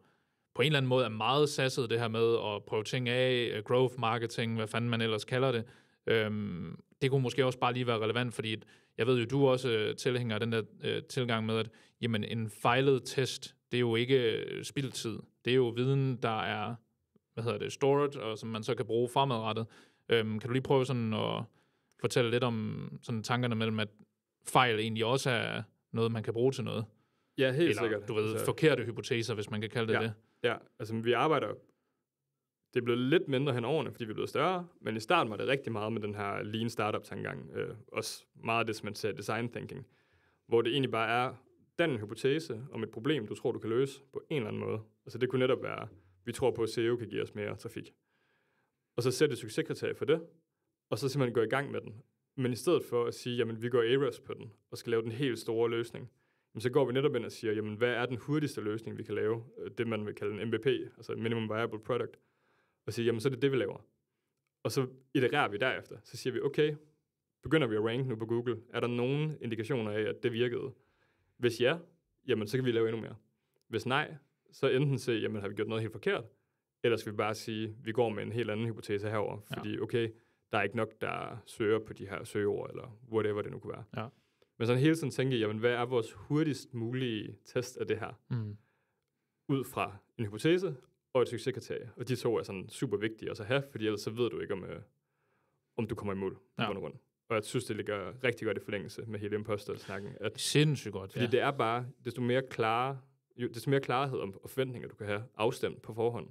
på en eller anden måde er meget sasset, det her med at prøve ting af, growth marketing, hvad fanden man ellers kalder det. Det kunne måske også bare lige være relevant, fordi jeg ved jo, du også tilhænger den der tilgang med, at jamen, en fejlet test, det er jo ikke spildtid. Det er jo viden, der er, stored, og som man så kan bruge fremadrettet. Kan du lige prøve sådan at fortælle lidt om sådan tankerne mellem, at fejl egentlig også er noget, man kan bruge til noget? Ja, helt eller, sikkert. Du ved, forkerte hypoteser, hvis man kan kalde det det. Ja, altså vi arbejder, det er blevet lidt mindre hen årene, fordi vi er blevet større, men i starten var det rigtig meget med den her lean startup-tankegang, også meget af det, som man ser design thinking, hvor det egentlig bare er den hypotese om et problem, du tror, du kan løse på en eller anden måde. Altså det kunne netop være, vi tror på, at SEO kan give os mere trafik. Og så sætte et succeskriterie for det, og så simpelthen gå i gang med den. Men i stedet for at sige, jamen vi går Ahrefs på den, og skal lave den helt store løsning, så går vi netop ind og siger, jamen hvad er den hurtigste løsning, vi kan lave? Det man vil kalde en MVP, altså Minimum Viable Product. Og siger, jamen så er det det, vi laver. Og så itererer vi derefter. Så siger vi, okay, begynder vi at rank nu på Google? Er der nogen indikationer af, at det virkede? Hvis ja, jamen så kan vi lave endnu mere. Hvis nej, så enten se, jamen har vi gjort noget helt forkert, eller skal vi bare sige, vi går med en helt anden hypotese herover, fordi okay, der er ikke nok, der søger på de her søgeord, eller whatever det nu kunne være. Ja. Men sådan hele tiden tænker jeg, jamen hvad er vores hurtigst mulige test af det her? Ud fra en hypotese og et succeskriterie. Og de to er sådan super vigtige også at have, fordi ellers så ved du ikke, om du kommer i mål. Og jeg synes, det ligger rigtig godt i forlængelse med hele imposter-snakken. Sindssygt godt, fordi det er bare, desto mere klarhed om forventninger, du kan have afstemt på forhånd,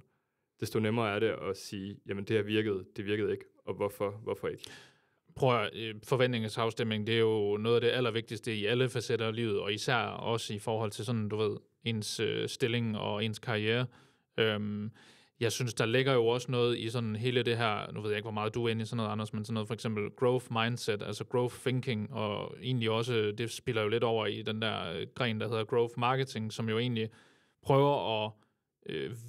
desto nemmere er det at sige, jamen det her virkede, det virkede ikke, og hvorfor ikke? Prøv at forventningsafstemning, det er jo noget af det allervigtigste i alle facetter af livet, og især også i forhold til sådan, du ved, ens stilling og ens karriere. Jeg synes, der ligger jo også noget i sådan hele det her, nu ved jeg ikke, hvor meget du er inde i sådan noget, Anders, men sådan noget for eksempel growth mindset, altså growth thinking, og egentlig også, det spiller jo lidt over i den der gren, der hedder growth marketing, som jo egentlig prøver at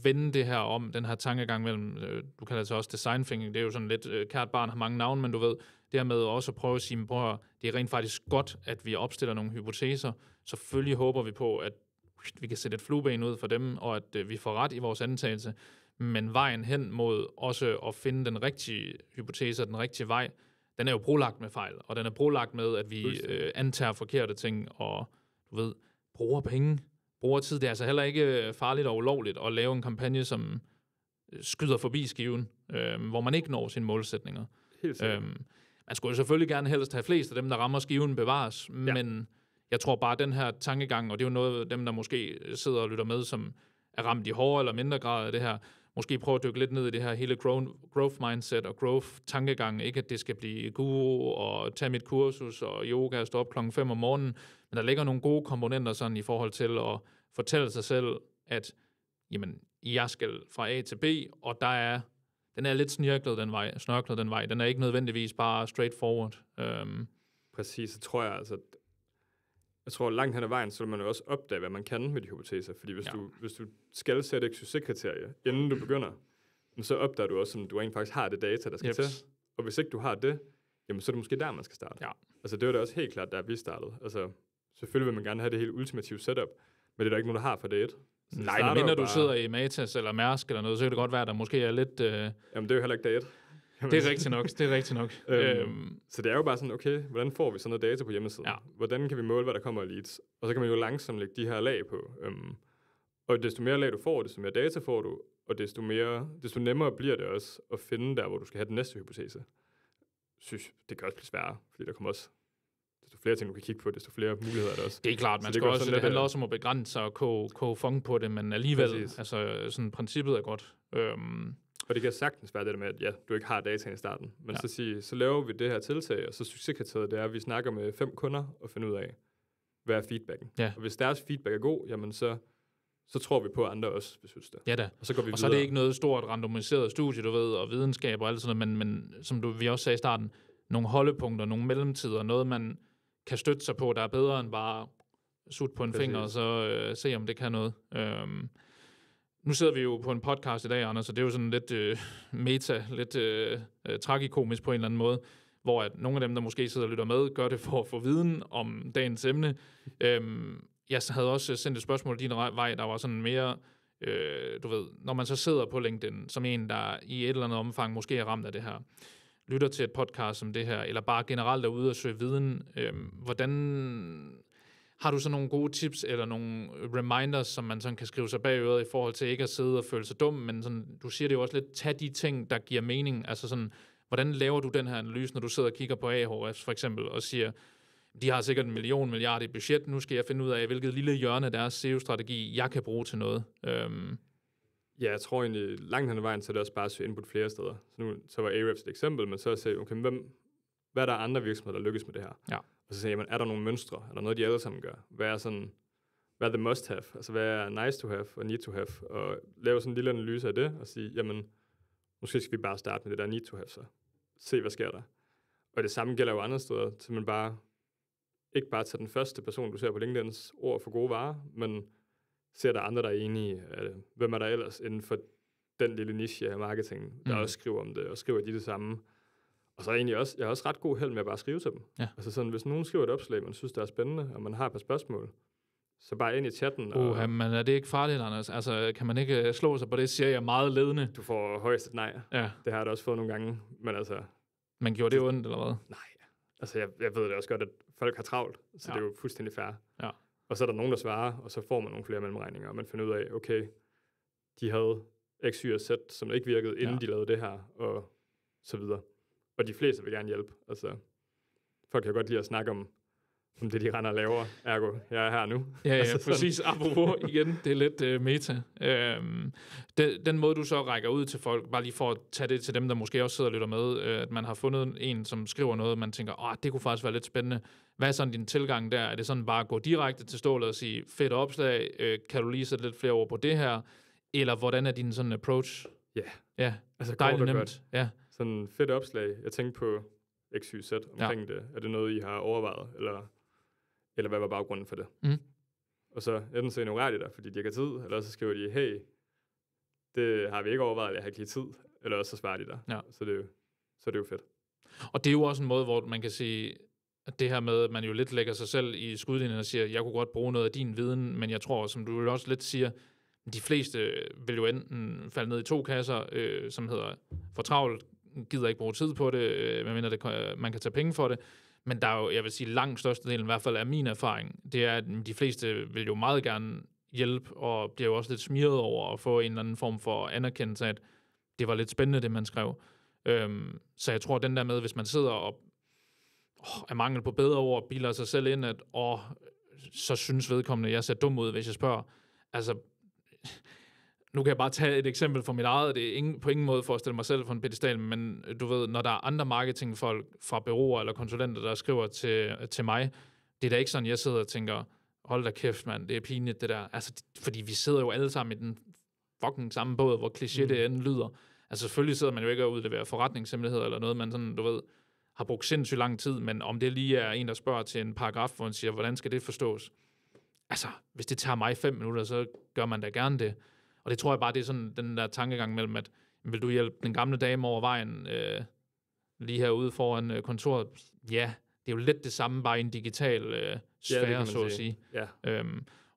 vende det her om, den her tankegang mellem, du kalder det så også design thinking, det er jo sådan lidt, kært barn har mange navne, men du ved, det her med også at prøve at sige, det er rent faktisk godt, at vi opstiller nogle hypoteser. Selvfølgelig håber vi på, at vi kan sætte et flueben ud for dem, og at vi får ret i vores antagelse, men vejen hen mod også at finde den rigtige hypotese, den rigtige vej, den er jo brolagt med fejl, og den er brolagt med, at vi antager forkerte ting, og du ved, bruger penge, bruger tid. Det er altså heller ikke farligt og ulovligt at lave en kampagne, som skyder forbi skiven, hvor man ikke når sine målsætninger. Man skulle jo selvfølgelig gerne helst have flest af dem, der rammer skiven, bevares, men jeg tror bare, at den her tankegang, og det er jo noget af dem, der måske sidder og lytter med, som er ramt i hårdere eller mindre grad af det her, måske prøve at dykke lidt ned i det her hele growth mindset og growth-tankegang. Ikke at det skal blive guru og tage mit kursus og yoga og stå op 5:00 om morgenen, men der ligger nogle gode komponenter sådan i forhold til at fortælle sig selv, at jamen, jeg skal fra A til B, og den er lidt snørklet den vej. Den er ikke nødvendigvis bare straightforward. Præcis, så tror jeg altså, jeg tror langt hen ad vejen, så vil man jo også opdage, hvad man kan med de hypoteser. Fordi hvis du skal sætte et succeskriterie, inden du begynder, så opdager du også, at du rent faktisk har det data, der skal til. Og hvis ikke du har det, jamen, så er det måske der, man skal starte. Ja. Altså det var da også helt klart, der vi startede. Altså selvfølgelig vil man gerne have det helt ultimative setup, men det er der ikke nogen, der har fra dag 1. Nej, medmindre du sidder i Matas eller Mærsk eller noget, så kan det godt være, at der måske er lidt... Jamen, det er jo heller ikke dag 1. Det er rigtigt nok. Så det er jo bare sådan, okay, hvordan får vi sådan noget data på hjemmesiden? Ja. Hvordan kan vi måle, hvad der kommer af leads? Og så kan man jo langsomt lægge de her lag på. Og desto mere lag du får, desto mere data får du, og desto nemmere bliver det også at finde der, hvor du skal have den næste hypotese. Synes, det kan også blive sværere, fordi der kommer også desto flere ting, du kan kigge på, desto flere muligheder er der også. Det er klart, man skal også, det handler også om at begrænse og koge fong på det, men alligevel, altså sådan princippet er godt. Og det kan sagtens være det der med, at ja, du ikke har dataen i starten, men så laver vi det her tiltag, og så succeskriteriet det er, at vi snakker med 5 kunder og finder ud af, hvad er feedbacken. Ja. Og hvis deres feedback er god, jamen så tror vi på, at andre også vil synes det. Ja da. Og så går vi videre. Og så er det ikke noget stort randomiseret studie, du ved, og videnskab og alt sådan noget, men som vi også sagde i starten, nogle holdepunkter, nogle mellemtider, noget man kan støtte sig på, der er bedre end bare sut på en finger, og så se, om det kan noget. Nu sidder vi jo på en podcast i dag, Anders, så det er jo sådan lidt meta, lidt tragikomisk på en eller anden måde, hvor at nogle af dem, der måske sidder og lytter med, gør det for at få viden om dagens emne. Jeg havde også sendt et spørgsmål din vej, der var sådan mere, du ved, når man så sidder på LinkedIn, som en, der i et eller andet omfang måske er ramt af det her, lytter til et podcast som det her, eller bare generelt er ude og søge viden, hvordan har du så nogle gode tips, eller nogle reminders, som man sådan kan skrive sig bag øret i forhold til ikke at sidde og føle sig dum, men sådan, du siger det jo også lidt, tag de ting, der giver mening, altså sådan, hvordan laver du den her analyse, når du sidder og kigger på Ahrefs for eksempel, og siger, de har sikkert 1 milliard i budget, nu skal jeg finde ud af, hvilket lille hjørne af deres SEO-strategi, jeg kan bruge til noget. Ja, jeg tror egentlig, langt hen ad vejen, så er det også bare at søge input flere steder. Så var Ahrefs et eksempel, men så at sige, okay, hvad er der andre virksomheder, der lykkes med det her? Ja. Og så siger man, er der nogle mønstre? Er der noget, de alle sammen gør? Hvad er the must have? Altså, hvad er nice to have og need to have? Og lave sådan en lille analyse af det, og sige, jamen, måske skal vi bare starte med det der need to have, så se, hvad sker der? Og det samme gælder jo andre steder, til man ikke bare tager den første person, du ser på LinkedIn's ord for gode varer, men ser der andre, der er enige. Hvem er der ellers inden for den lille niche af marketing, der også skriver om det, og skriver de det samme? Og så er jeg også ret god held med at bare skrive til dem. Ja. Altså sådan, hvis nogen skriver et opslag, man synes, det er spændende, og man har et par spørgsmål, så bare ind i chatten. Men er det ikke farligt, Anders? Altså, kan man ikke slå sig på det, siger jeg meget ledende. Du får højst et nej. Ja. Det har jeg da også fået nogle gange, men altså... Men gjorde det ondt, eller hvad? Nej. Altså, jeg ved det også godt, at folk har travlt, så det er jo fuldstændig fair. Ja. Og så er der nogen, der svarer, og så får man nogle flere mellemregninger, og man finder ud af, okay, de havde X, Y og Z, som ikke virkede, inden de lavede det her, og så videre. Og de fleste vil gerne hjælpe. Altså, folk kan godt lide at snakke om det, de render og laver. Ergo, jeg er her nu. Ja, altså, præcis. Apropos igen, det er lidt meta. Den måde, du så rækker ud til folk, bare lige for at tage det til dem, der måske også sidder og lytter med, at man har fundet en, som skriver noget, man tænker, det kunne faktisk være lidt spændende. Hvad er sådan din tilgang der? Er det sådan bare at gå direkte til stålet og sige, fedt opslag, kan du lige sætte lidt flere ord på det her? Eller hvordan er din sådan approach? Ja, altså dejligt nemt. Godt. Ja. Sådan en fedt opslag. Jeg tænkte på X, Y, Z omkring det. Er det noget, I har overvejet? Eller hvad var baggrunden for det? Og så enten så ignorerer de dig, fordi de ikke har tid, eller så skriver de, hey, det har vi ikke overvejet, jeg har ikke lige tid. Eller også så svarer de dig. Ja. Så det er jo fedt. Og det er jo også en måde, hvor man kan sige, at det her med, at man jo lidt lægger sig selv i skudlinjen og siger, jeg kunne godt bruge noget af din viden, men jeg tror, som du også lidt siger, de fleste vil jo enten falde ned i 2 kasser, som hedder for travlt, gider ikke bruge tid på det, medmindre man kan tage penge for det. Men der er jo, jeg vil sige, langt størstedelen, i hvert fald af min erfaring, det er, at de fleste vil jo meget gerne hjælpe, og bliver jo også lidt smiret over at få en eller anden form for anerkendelse af, at det var lidt spændende, det man skrev. Så jeg tror, den der med, hvis man sidder og er mangel på bedre ord, bilder sig selv ind, at så synes vedkommende, at jeg ser dum ud, hvis jeg spørger. Altså, nu kan jeg bare tage et eksempel fra mit eget. Det er på ingen måde for at stille mig selv på en pedestal, men du ved, når der er andre marketingfolk fra bureauer eller konsulenter, der skriver til mig, det er da ikke sådan, jeg sidder og tænker, hold da kæft, mand, det er pinligt, det der. Altså, fordi vi sidder jo alle sammen i den fucking samme båd, hvor kliché det end lyder. Altså, selvfølgelig sidder man jo ikke og udleverer forretningshemmeligheder eller noget, man sådan, du ved, har brugt sindssygt lang tid, men om det lige er en, der spørger til en paragraf, hvor man siger, hvordan skal det forstås? Altså, hvis det tager mig 5 minutter, så gør man da gerne det. Og det tror jeg bare, det er sådan den der tankegang mellem, at vil du hjælpe den gamle dame over vejen lige herude foran kontoret? Ja, det er jo lidt det samme, bare i en digital sfære, så at sige. Ja.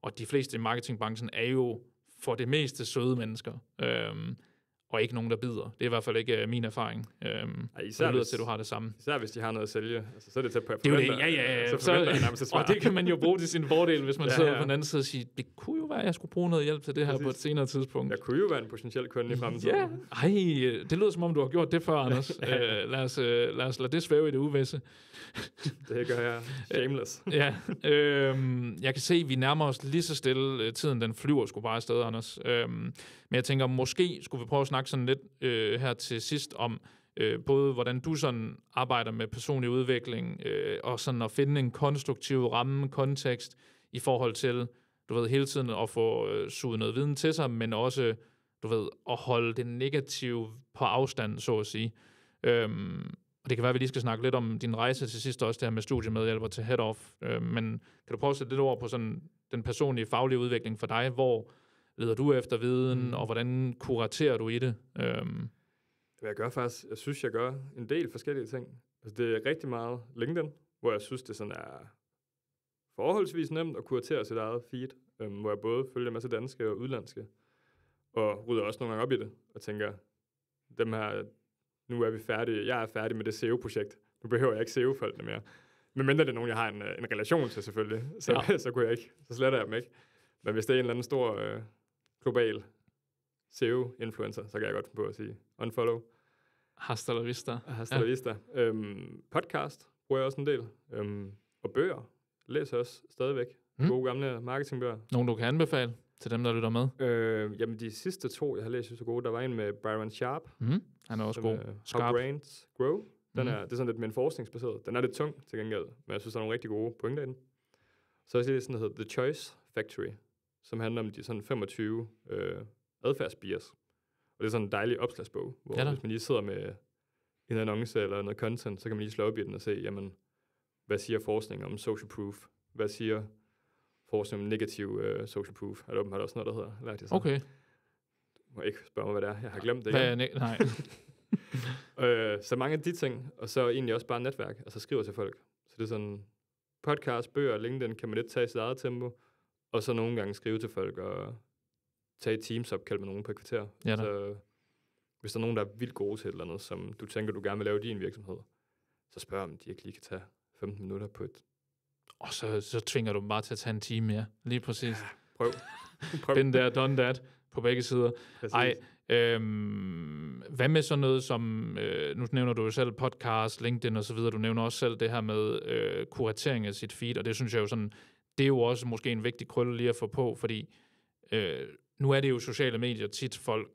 Og de fleste i marketingbranchen er jo for det meste søde mennesker. Og ikke nogen, der bider. Det er i hvert fald ikke min erfaring. Især det lyder til, at du har det samme. Især hvis de har noget at sælge. Altså, så er det tæt på at det er jo det, ja. Og det kan man jo bruge til sin fordel, hvis man sidder på den anden side og siger, det kunne jo være, at jeg skulle bruge noget hjælp til det her på et senere tidspunkt. Jeg kunne jo være en potentiel kunde i fremtiden. Ja, det lyder som om, du har gjort det før, Anders. Lad os lade det svæve i det uvisse. Det gør jeg. Shameless. Ja, jeg kan se, at vi nærmer os lige så stille. Tiden den flyver sgu bare afsted, Anders. Men jeg tænker, måske skulle vi prøve at snakke sådan lidt her til sidst om både, hvordan du sådan arbejder med personlig udvikling, og sådan at finde en konstruktiv ramme, kontekst i forhold til, du ved, hele tiden at få suget noget viden til sig, men også, du ved, at holde det negative på afstand, så at sige. Og det kan være, at vi lige skal snakke lidt om din rejse til sidst, også det her med studiemedhjælper til head-off. Men kan du prøve at sætte lidt over på sådan den personlige, faglige udvikling for dig? Hvor leder du efter viden, og hvordan kuraterer du i det? Jeg synes, jeg gør en del forskellige ting. Altså, det er rigtig meget LinkedIn, hvor jeg synes, det sådan er forholdsvis nemt at kuratere sit eget feed, hvor jeg både følger en masse danske og udlandske, og rydder også nogle gange op i det, og tænker, dem her, nu er vi færdige, jeg er færdig med det SEO-projekt, nu behøver jeg ikke SEO-folkene mere. Men mindre det er nogen, jeg har en relation til selvfølgelig, så kunne jeg ikke, så sletter jeg dem ikke. Men hvis det er en eller anden stor global SEO-influencer, så kan jeg godt finde på at sige unfollow. Hasta la vista. Hasta la vista. Podcast bruger jeg også en del. Og bøger læser også stadigvæk. Gode gamle marketingbøger. Nogle, du kan anbefale til dem, der lytter med? Jamen, de sidste 2, jeg har læst, så gode. Der var en med Byron Sharp. Han er også god. How Brains Grow. Det er sådan lidt mere forskningsbaseret. Den er lidt tung til gengæld, men jeg synes, der er nogle rigtig gode pointer i den. Så er der sådan, der hedder The Choice Factory, som handler om de sådan 25 adfærdsbias. Og det er sådan en dejlig opslagsbog, hvor hvis man lige sidder med en annonce eller noget content, så kan man lige slå op i den og se, jamen, hvad siger forskning om social proof? Hvad siger forskning om negativ social proof? Er der åbenbart også noget, der hedder? Lærte jeg så. Okay. Du må ikke spørge mig, hvad det er. Jeg har glemt det. Nej. Så mange af de ting, og så egentlig også bare netværk, altså skriver til folk. Så det er sådan podcast, bøger, LinkedIn, kan man lidt tage i sit eget tempo, og så nogle gange skrive til folk og tage Teams-opkald med nogen på et kvarter. Ja, så, hvis der er nogen, der er vildt gode til et eller andet, som du tænker, du gerne vil lave i din virksomhed, så spørg om de ikke lige kan tage 15 minutter på et... Og så tvinger du dem bare til at tage en time mere. Lige præcis. Ja, prøv. Been there, done that på begge sider. Præcis. Hvad med sådan noget som, nu nævner du jo selv podcast, LinkedIn og så videre, du nævner også selv det her med kuratering af sit feed, og det synes jeg jo sådan, det er jo også måske en vigtig krølle lige at få på, fordi nu er det jo sociale medier tit folk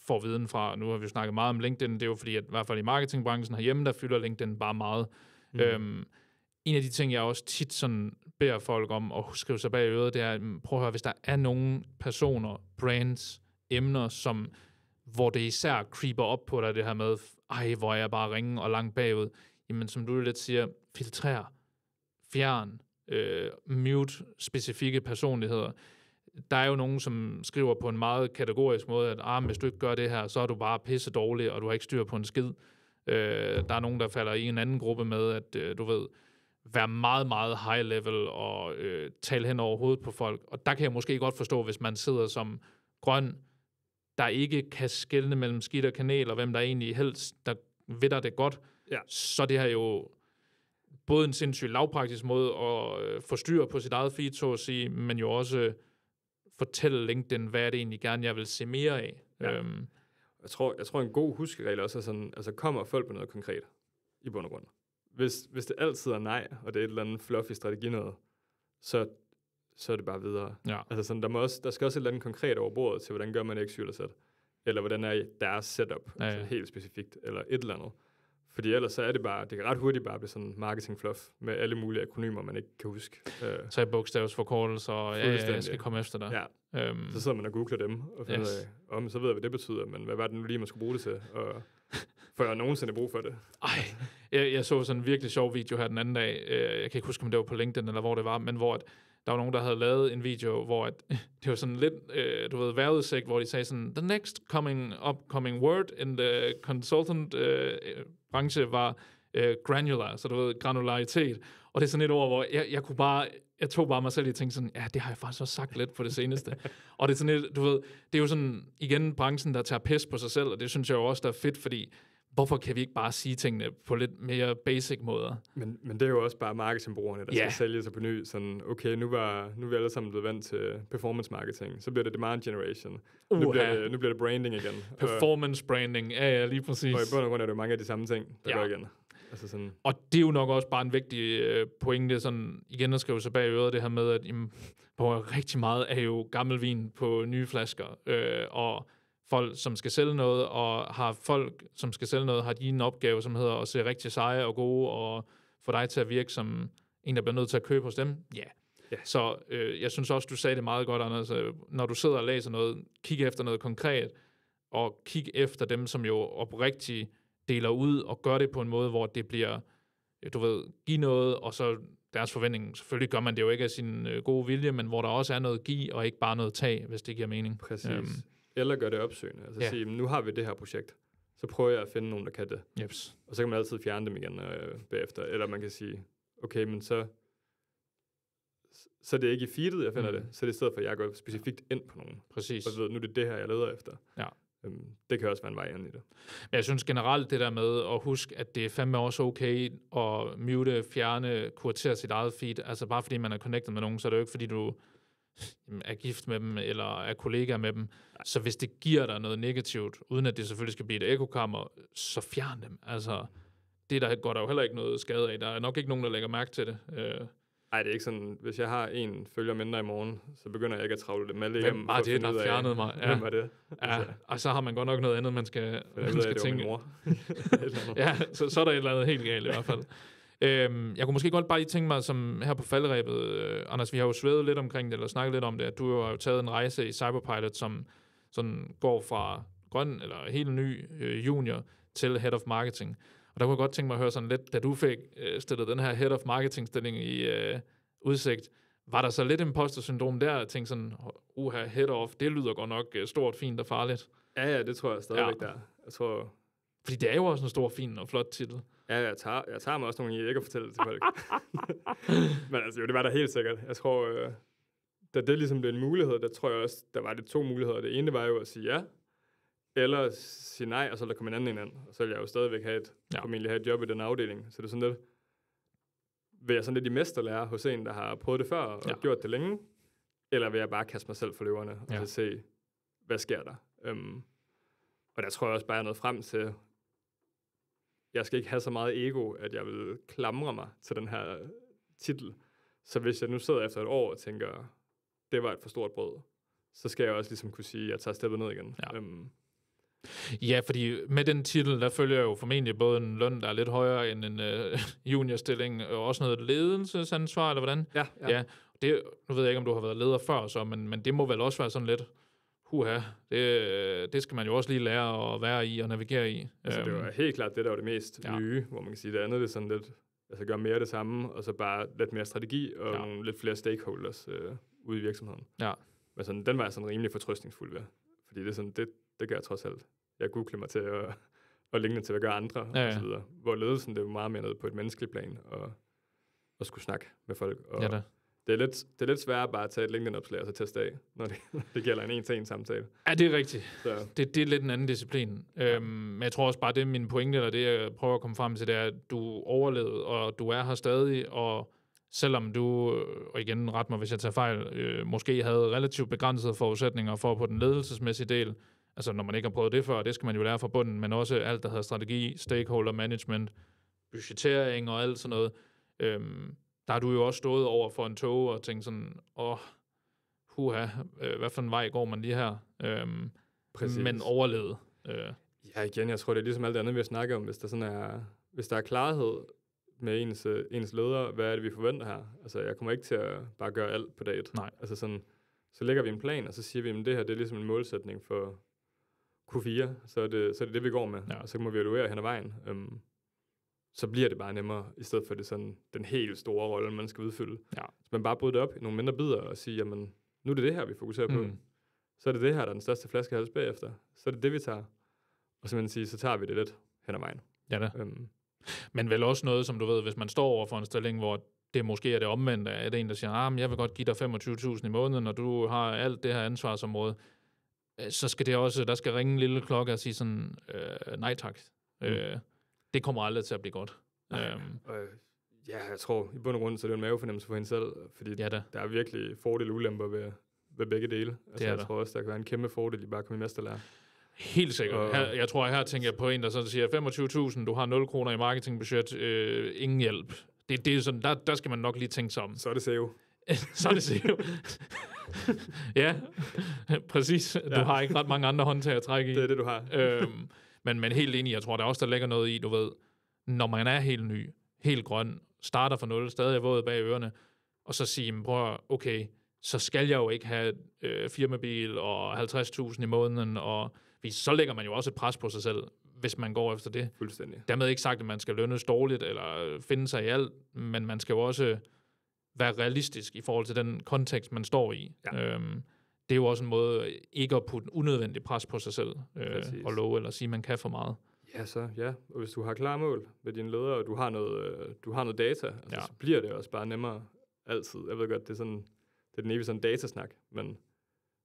får viden fra, nu har vi jo snakket meget om LinkedIn, det er jo fordi, at i hvert fald i marketingbranchen herhjemme, der fylder LinkedIn bare meget. En af de ting, jeg også tit sådan beder folk om at skrive sig bag øret, det er, prøv at høre, hvis der er nogle personer, brands, emner, hvor det især creeper op på dig, det her med, hvor er jeg bare ringe og langt bagud, jamen som du lidt siger, filtrer, fjern, mute specifikke personligheder. Der er jo nogen, som skriver på en meget kategorisk måde, at hvis du ikke gør det her, så er du bare pisse dårlig, og du har ikke styr på en skid. Der er nogen, der falder i en anden gruppe med, at du ved, være meget, meget high level og tale hen over hovedet på folk. Og der kan jeg måske godt forstå, hvis man sidder som grøn, der ikke kan skelne mellem skidt og kanel, og hvem der egentlig helst, der ved det godt, så det her jo både en sindssygt lavpraktisk måde at få styr på sit eget feed, så at sige, men jo også fortælle LinkedIn, hvad er det egentlig gerne, jeg vil se mere af. Ja. Jeg tror en god huskeregel også er sådan, altså kommer folk på noget konkret i bund og grund. Hvis det altid er nej, og det er et eller andet fluffy strategi noget, så er det bare videre. Ja. Altså sådan, der skal også et eller andet konkret over bordet til, hvordan gør man X-User-sæt, eller hvordan er deres setup, altså helt specifikt, eller et eller andet. Fordi ellers så er det bare, det kan ret hurtigt bare blive sådan marketing fluff med alle mulige akronymer, man ikke kan huske. 3 bogstavsforkortelser, og jeg skal komme efter dig. Ja. Så sidder man og googler dem, og finder ud af, så ved jeg, hvad det betyder, men hvad var det nu lige, man skulle bruge det til, og får jeg nogensinde brug for det? Jeg så sådan en virkelig sjov video her den anden dag, jeg kan ikke huske, om det var på LinkedIn, eller hvor det var, men hvor der var nogen, der havde lavet en video, hvor det var sådan lidt, du ved, vejrudsigt, hvor de sagde sådan, the next upcoming word in the consultant branche var granular, så du ved, granularitet. Og det er sådan et ord, hvor jeg tog bare mig selv og tænkte sådan, ja, det har jeg faktisk også sagt lidt på det seneste. Og det er sådan et, du ved, det er jo sådan, igen, branchen, der tager pis på sig selv, og det synes jeg jo også, der er fedt, fordi hvorfor kan vi ikke bare sige tingene på lidt mere basic måder? Men det er jo også bare marketingbrugerne, der skal sælge sig på ny. Sådan, okay, nu er vi alle sammen blevet vant til performance marketing. Så bliver det demand generation. Nu bliver det branding igen. Performance branding, ja, lige præcis. Og i bund og grund er det jo mange af de samme ting, der går igen. Altså sådan. Og det er jo nok også bare en vigtig pointe, sådan igen at skrive sig bag øret, det her med, at rigtig meget er jo gammel vin på nye flasker, og folk, som skal sælge noget, og har folk, som skal sælge noget, har de en opgave, som hedder at se rigtig seje og gode, og få dig til at virke som en, der bliver nødt til at købe hos dem. Ja. Så jeg synes også, du sagde det meget godt, Anders. Når du sidder og læser noget, kig efter noget konkret, og kig efter dem, som jo oprigtigt deler ud, og gør det på en måde, hvor det bliver, du ved, give noget, og så deres forventning. Selvfølgelig gør man det jo ikke af sin gode vilje, men hvor der også er noget give, og ikke bare noget tag, hvis det giver mening. Præcis. Eller gør det opsøgende. Altså sige, nu har vi det her projekt, så prøver jeg at finde nogen, der kan det. Jeps. Og så kan man altid fjerne dem igen bagefter. Eller man kan sige, okay, men så er det ikke i feedet, jeg finder det. Så er det i stedet for, at jeg går specifikt ind på nogen. Præcis. Og ved, nu er det her, jeg leder efter. Ja. Det kan også være en vej ind i det. Men jeg synes generelt det der med at huske, at det er fandme også okay at mute, fjerne, kuratere sit eget feed. Altså bare fordi man er connected med nogen, så er det jo ikke fordi du er gift med dem, eller er kollega med dem. Nej. Så hvis det giver dig noget negativt, uden at det selvfølgelig skal blive et ekokammer, så fjern dem. Altså, det der går der jo heller ikke noget skade af. Der er nok ikke nogen, der lægger mærke til det. Nej, det er ikke sådan, hvis jeg har en følger mindre i morgen, så begynder jeg ikke at travle dem alle hjem. Hvem var det, der fjernede mig? Ja. Hvem var det? Ja, og så har man godt nok noget andet, man skal tænke. Mor. Ja, så er der et eller andet helt galt i hvert fald. Jeg kunne måske godt bare lige tænke mig, som her på falderæbet, Anders, vi har jo svævet lidt omkring det, eller snakket lidt om det, at du har jo taget en rejse i Cyberpilot, som sådan går fra grøn, eller helt ny junior, til Head of Marketing. Og der kunne jeg godt tænke mig at høre sådan lidt, da du fik stillet den her Head of Marketing-stilling i udsigt, var der så lidt imposter-syndrom der, at tænke sådan, Head of, det lyder godt nok stort, fint og farligt. Ja, det tror jeg stadigvæk der. Jeg tror... Fordi det er jo også en stor, fin og flot titel. Ja, jeg tager mig også nogle i ikke at fortælle det til folk. Men altså, jo, det var der helt sikkert. Jeg tror, da det ligesom blev en mulighed, der tror jeg også, der var det 2 muligheder. Det ene var jo at sige ja, eller sige nej, og så der kom en anden ind. Og så ville jeg jo stadigvæk formentlig have et job i den afdeling. Så det er sådan lidt, vil jeg sådan lidt i mesterlære hos en, der har prøvet det før og gjort det længe, eller vil jeg bare kaste mig selv for løverne og så se, hvad sker der? Og der tror jeg også bare, jeg er nået frem til, jeg skal ikke have så meget ego, at jeg vil klamre mig til den her titel. Så hvis jeg nu sidder efter et år og tænker, det var et for stort brød, så skal jeg også ligesom kunne sige, at jeg tager steppet ned igen. Ja. Ja, fordi med den titel, der følger jo formentlig både en løn, der er lidt højere end en juniorstilling, og også noget ledelsesansvar, eller hvordan? Ja. Nu ved jeg ikke, om du har været leder før, så, men det må vel også være sådan lidt, det skal man jo også lige lære at være i og navigere i. Altså, det var helt klart det, der var det mest nye, hvor man kan sige, det andet det er sådan lidt, altså gøre mere det samme, og så bare lidt mere strategi, og nogle lidt flere stakeholders ude i virksomheden. Ja. Men sådan, den var jeg sådan rimelig fortrøstningsfuld ved, fordi det er sådan, det gør jeg trods alt. Jeg googler mig til at ligne til at gøre andre, og så videre. Hvor ledelsen, det er meget mere nede på et menneskeligt plan, og skulle snakke med folk. Og det er lidt sværere bare at tage et LinkedIn-opslag og så teste af, når det gælder en en-til-en samtale. Ja, det er rigtigt. Det er lidt en anden disciplin. Men jeg tror også bare, det er min pointe, eller det jeg prøver at komme frem til, det er, at du overlevede, og du er her stadig, og selvom du, og igen ret mig, hvis jeg tager fejl, måske havde relativt begrænsede forudsætninger for på den ledelsesmæssige del, altså når man ikke har prøvet det før, det skal man jo lære fra bunden, men også alt, der hedder strategi, stakeholder management, budgettering og alt sådan noget. Der har du jo også stået over for en tog og tænkt sådan, hvad for en vej går man lige her? Men overlevet. Ja, igen, jeg tror, det er ligesom alt andet, vi har snakket om, hvis der er klarhed med ens leder, hvad er det, vi forventer her? Altså, jeg kommer ikke til at bare gøre alt på dag 1. Nej. Altså sådan, så lægger vi en plan, og så siger vi, at det her, det er ligesom en målsætning for Q4, så er det, vi går med. Og så må vi evaluere hen ad vejen. Så bliver det bare nemmere, i stedet for det sådan, den helt store rolle, man skal udfylde. Ja. Så man bare bryder det op i nogle mindre bidder og siger, jamen, nu er det her, vi fokuserer på. Så er det her, der er den største flaskehals bagefter. Så er det det, vi tager. Og så tager vi det lidt hen ad vejen. Ja da. Men vel også noget, som du ved, hvis man står over for en stilling, hvor det måske er det omvendte, er det en, der siger, men jeg vil godt give dig 25.000 i måneden, og du har alt det her ansvarsområde, så skal det også, der skal ringe en lille klokke og sige sådan, nej tak. Det kommer aldrig til at blive godt. Ja, jeg tror, i bund og grund, så er det en mavefornemmelse for hende selv, fordi der er virkelig fordele og ulemper ved begge dele. Altså, jeg tror også, der kan være en kæmpe fordel i bare at komme i mesterlærer. Helt sikkert. Jeg tror, her tænker jeg på en, der så siger, 25.000, du har 0 kroner i marketingbudget, ingen hjælp. Det er sådan, der skal man nok lige tænke sig om. Så er det SEO. Så er det SEO. Ja, præcis. Du har ikke ret mange andre håndtag at trække i. Det er det, du har. Men helt enig, jeg tror, der også der ligger noget i, du ved, når man er helt ny, helt grøn, starter fra 0, stadig er våd bag ørerne, og så sige, prøv okay, så skal jeg jo ikke have firmabil og 50.000 i måneden, og så lægger man jo også et pres på sig selv, hvis man går efter det. Fuldstændig. Dermed ikke sagt, at man skal lønnes dårligt, eller finde sig i alt, men man skal jo også være realistisk i forhold til den kontekst, man står i. Ja. Det er jo også en måde ikke at putte unødvendig pres på sig selv, og love eller sige, at man kan for meget. Ja. Og hvis du har klare mål med dine ledere, og du har noget data, så bliver det også bare nemmere altid. Jeg ved godt, det er den evige sådan datasnak, men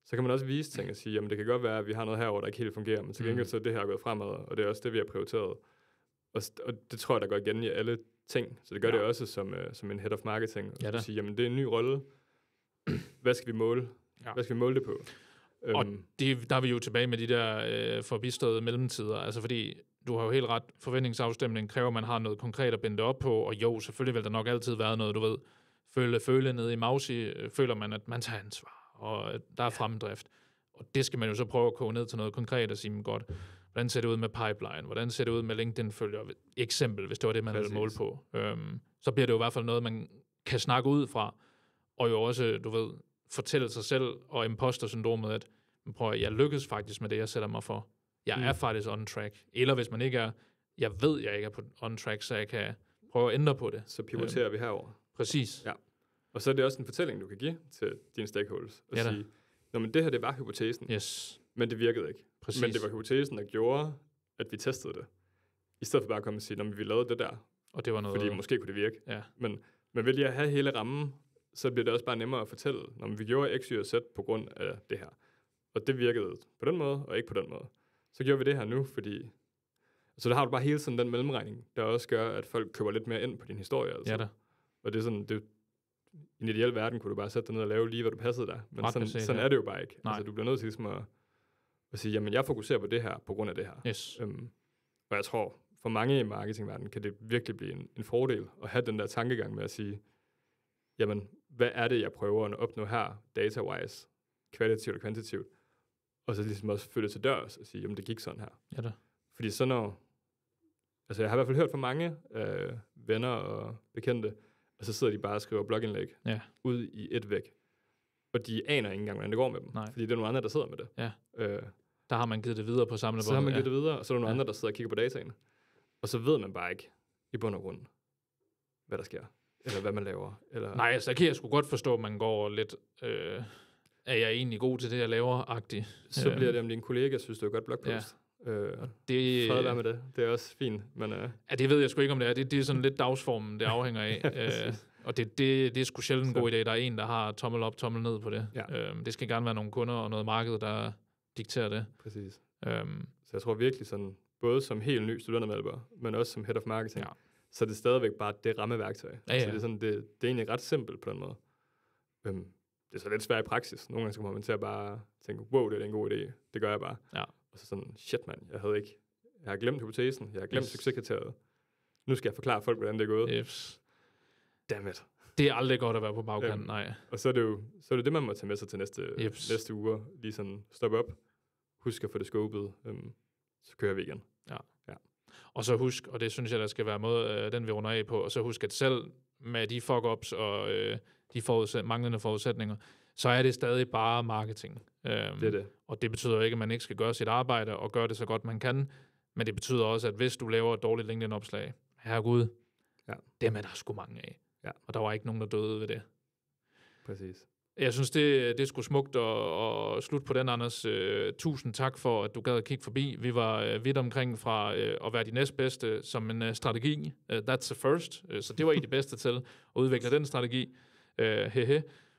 så kan man også vise ting og sige, jamen det kan godt være, at vi har noget herovre, der ikke helt fungerer, men til gengæld så er det her gået fremad, og det er også det, vi har prioriteret. Og det tror jeg, der går igen i alle ting. Så det gør det også som en head of marketing. Og sige, jamen det er en ny rolle. Hvad skal vi måle? Ja. Hvad skal vi måle det på? Og der er vi jo tilbage med de der forbiståede mellemtider. Altså fordi, du har jo helt ret, forventningsafstemning kræver, at man har noget konkret at binde op på, og jo, selvfølgelig vil der nok altid være noget, du ved, føle nede i Mausi, føler man, at man tager ansvar, og der er fremdrift. Og det skal man jo så prøve at koge ned til noget konkret og sige, godt, hvordan ser det ud med pipeline? Hvordan ser det ud med LinkedIn-følger? Eksempel, hvis det var det, man ville måle på. Så bliver det jo i hvert fald noget, man kan snakke ud fra, og jo også, du ved, fortælle sig selv og imposter-syndromet, at jeg lykkes faktisk med det, jeg sætter mig for. Jeg er faktisk on track. Eller hvis man ikke er, jeg ved, jeg ikke er på on track, så jeg kan prøve at ændre på det. Så pivoterer vi herover. Præcis. Ja. Og så er det også en fortælling, du kan give til dine stakeholders. Og sige, men det her, det var hypotesen. Yes. Men det virkede ikke. Præcis. Men det var hypotesen, der gjorde, at vi testede det. I stedet for bare at komme og sige, vi lavede det der. Og det var noget... Fordi måske kunne det virke. Ja. Men ved lige at have hele rammen, så bliver det også bare nemmere at fortælle, når vi gjorde X, Y og Z på grund af det her. Og det virkede på den måde, og ikke på den måde. Så gjorde vi det her nu, fordi... Så der har du bare hele tiden den mellemregning, der også gør, at folk køber lidt mere ind på din historie. Altså. Ja da. Og det er sådan... I en ideel verden kunne du bare sætte dig ned og lave lige, hvad du passede dig. Men sådan er det jo bare ikke. Altså, du bliver nødt til ligesom at sige, jamen jeg fokuserer på det her, på grund af det her. Yes. Og jeg tror, for mange i marketingverdenen kan det virkelig blive en fordel at have den der tankegang med at sige, jamen, hvad er det, jeg prøver at opnå her, data-wise, kvalitativt og kvantitativt, og så ligesom også følge til dørs og sige, jamen det gik sådan her. Ja da. Fordi så når, altså jeg har i hvert fald hørt fra mange venner og bekendte, og så sidder de bare og skriver blogindlæg ud i et væk. Og de aner ikke engang, hvordan det går med dem. Nej. Fordi det er nogle andre, der sidder med det. Ja. Der har man givet det videre på samlebåndet. Så har man givet det videre, og så er der nogle andre, der sidder og kigger på dataen. Og så ved man bare ikke i bund og grund, hvad der sker. Eller hvad man laver. Eller... Nej, altså der kan jeg sgu godt forstå, at man går lidt... er jeg egentlig god til det, jeg laver-agtigt? Så bliver det, om din kollega synes, det er et godt blogpost. Fred være med det. Det er også fint. Men, ja, det ved jeg sgu ikke, om det er. Det er sådan lidt dagsformen, det afhænger af. Og det er sgu sjældent en god idé. Der er en, der har tommel op, tommel ned på det. Ja. Det skal gerne være nogle kunder og noget marked, der dikterer det. Præcis. Så jeg tror virkelig sådan, både som helt ny studentermedhjælper, men også som head of marketing, så er det stadigvæk bare det rammeværktøj. Ja. Så det er, sådan, det er egentlig ret simpelt på den måde. Det er så lidt svært i praksis. Nogle gange så kommer man til at bare tænke, wow, det er en god idé. Det gør jeg bare. Ja. Og så sådan, shit mand, jeg har glemt hypotesen, jeg har glemt succeskriteriet. Nu skal jeg forklare folk, hvordan det er gået. Yes. Dammit. Det er aldrig godt at være på bagkanten, nej. Og så er det det, man må tage med sig til næste uge. Lige sådan, stop op. Husk at få det scopet. Så kører vi igen. Ja. Og så husk, og det synes jeg, der skal være måde, den vi runder af på, og så husk, at selv med de fuck-ups og de manglende forudsætninger, så er det stadig bare marketing. Det er det. Og det betyder ikke, at man ikke skal gøre sit arbejde og gøre det så godt, man kan. Men det betyder også, at hvis du laver et dårligt LinkedIn-opslag, herregud, dem er der sgu mange af. Ja. Og der var ikke nogen, der døde ved det. Præcis. Jeg synes, det er sgu smukt at slutte på den, Anders. Tusind tak for, at du gad at kigge forbi. Vi var vidt omkring fra at være de næstbedste som en strategi. That's the first. Så det var I det bedste til at udvikle den strategi.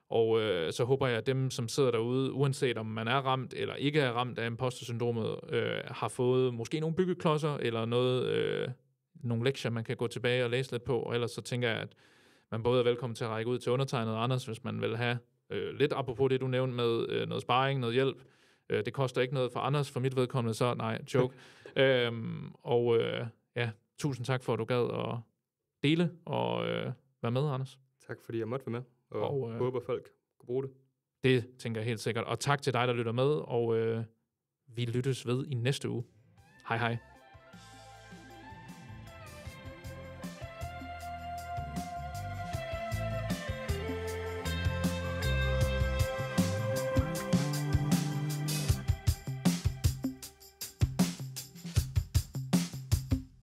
Og så håber jeg, at dem, som sidder derude, uanset om man er ramt eller ikke er ramt af imposter-syndromet, har fået måske nogle byggeklodser eller nogle lektier, man kan gå tilbage og læse lidt på. Og ellers så tænker jeg, at man både er velkommen til at række ud til undertegnet og Anders, hvis man vil have lidt apropos det, du nævnte med noget sparring, noget hjælp. Det koster ikke noget for Anders, for mit vedkommende, så nej, joke. Tusind tak for, at du gad at dele og være med, Anders. Tak fordi jeg måtte være med, og håber folk kunne bruge det. Det tænker jeg helt sikkert. Og tak til dig, der lytter med, og vi lyttes ved i næste uge. Hej hej.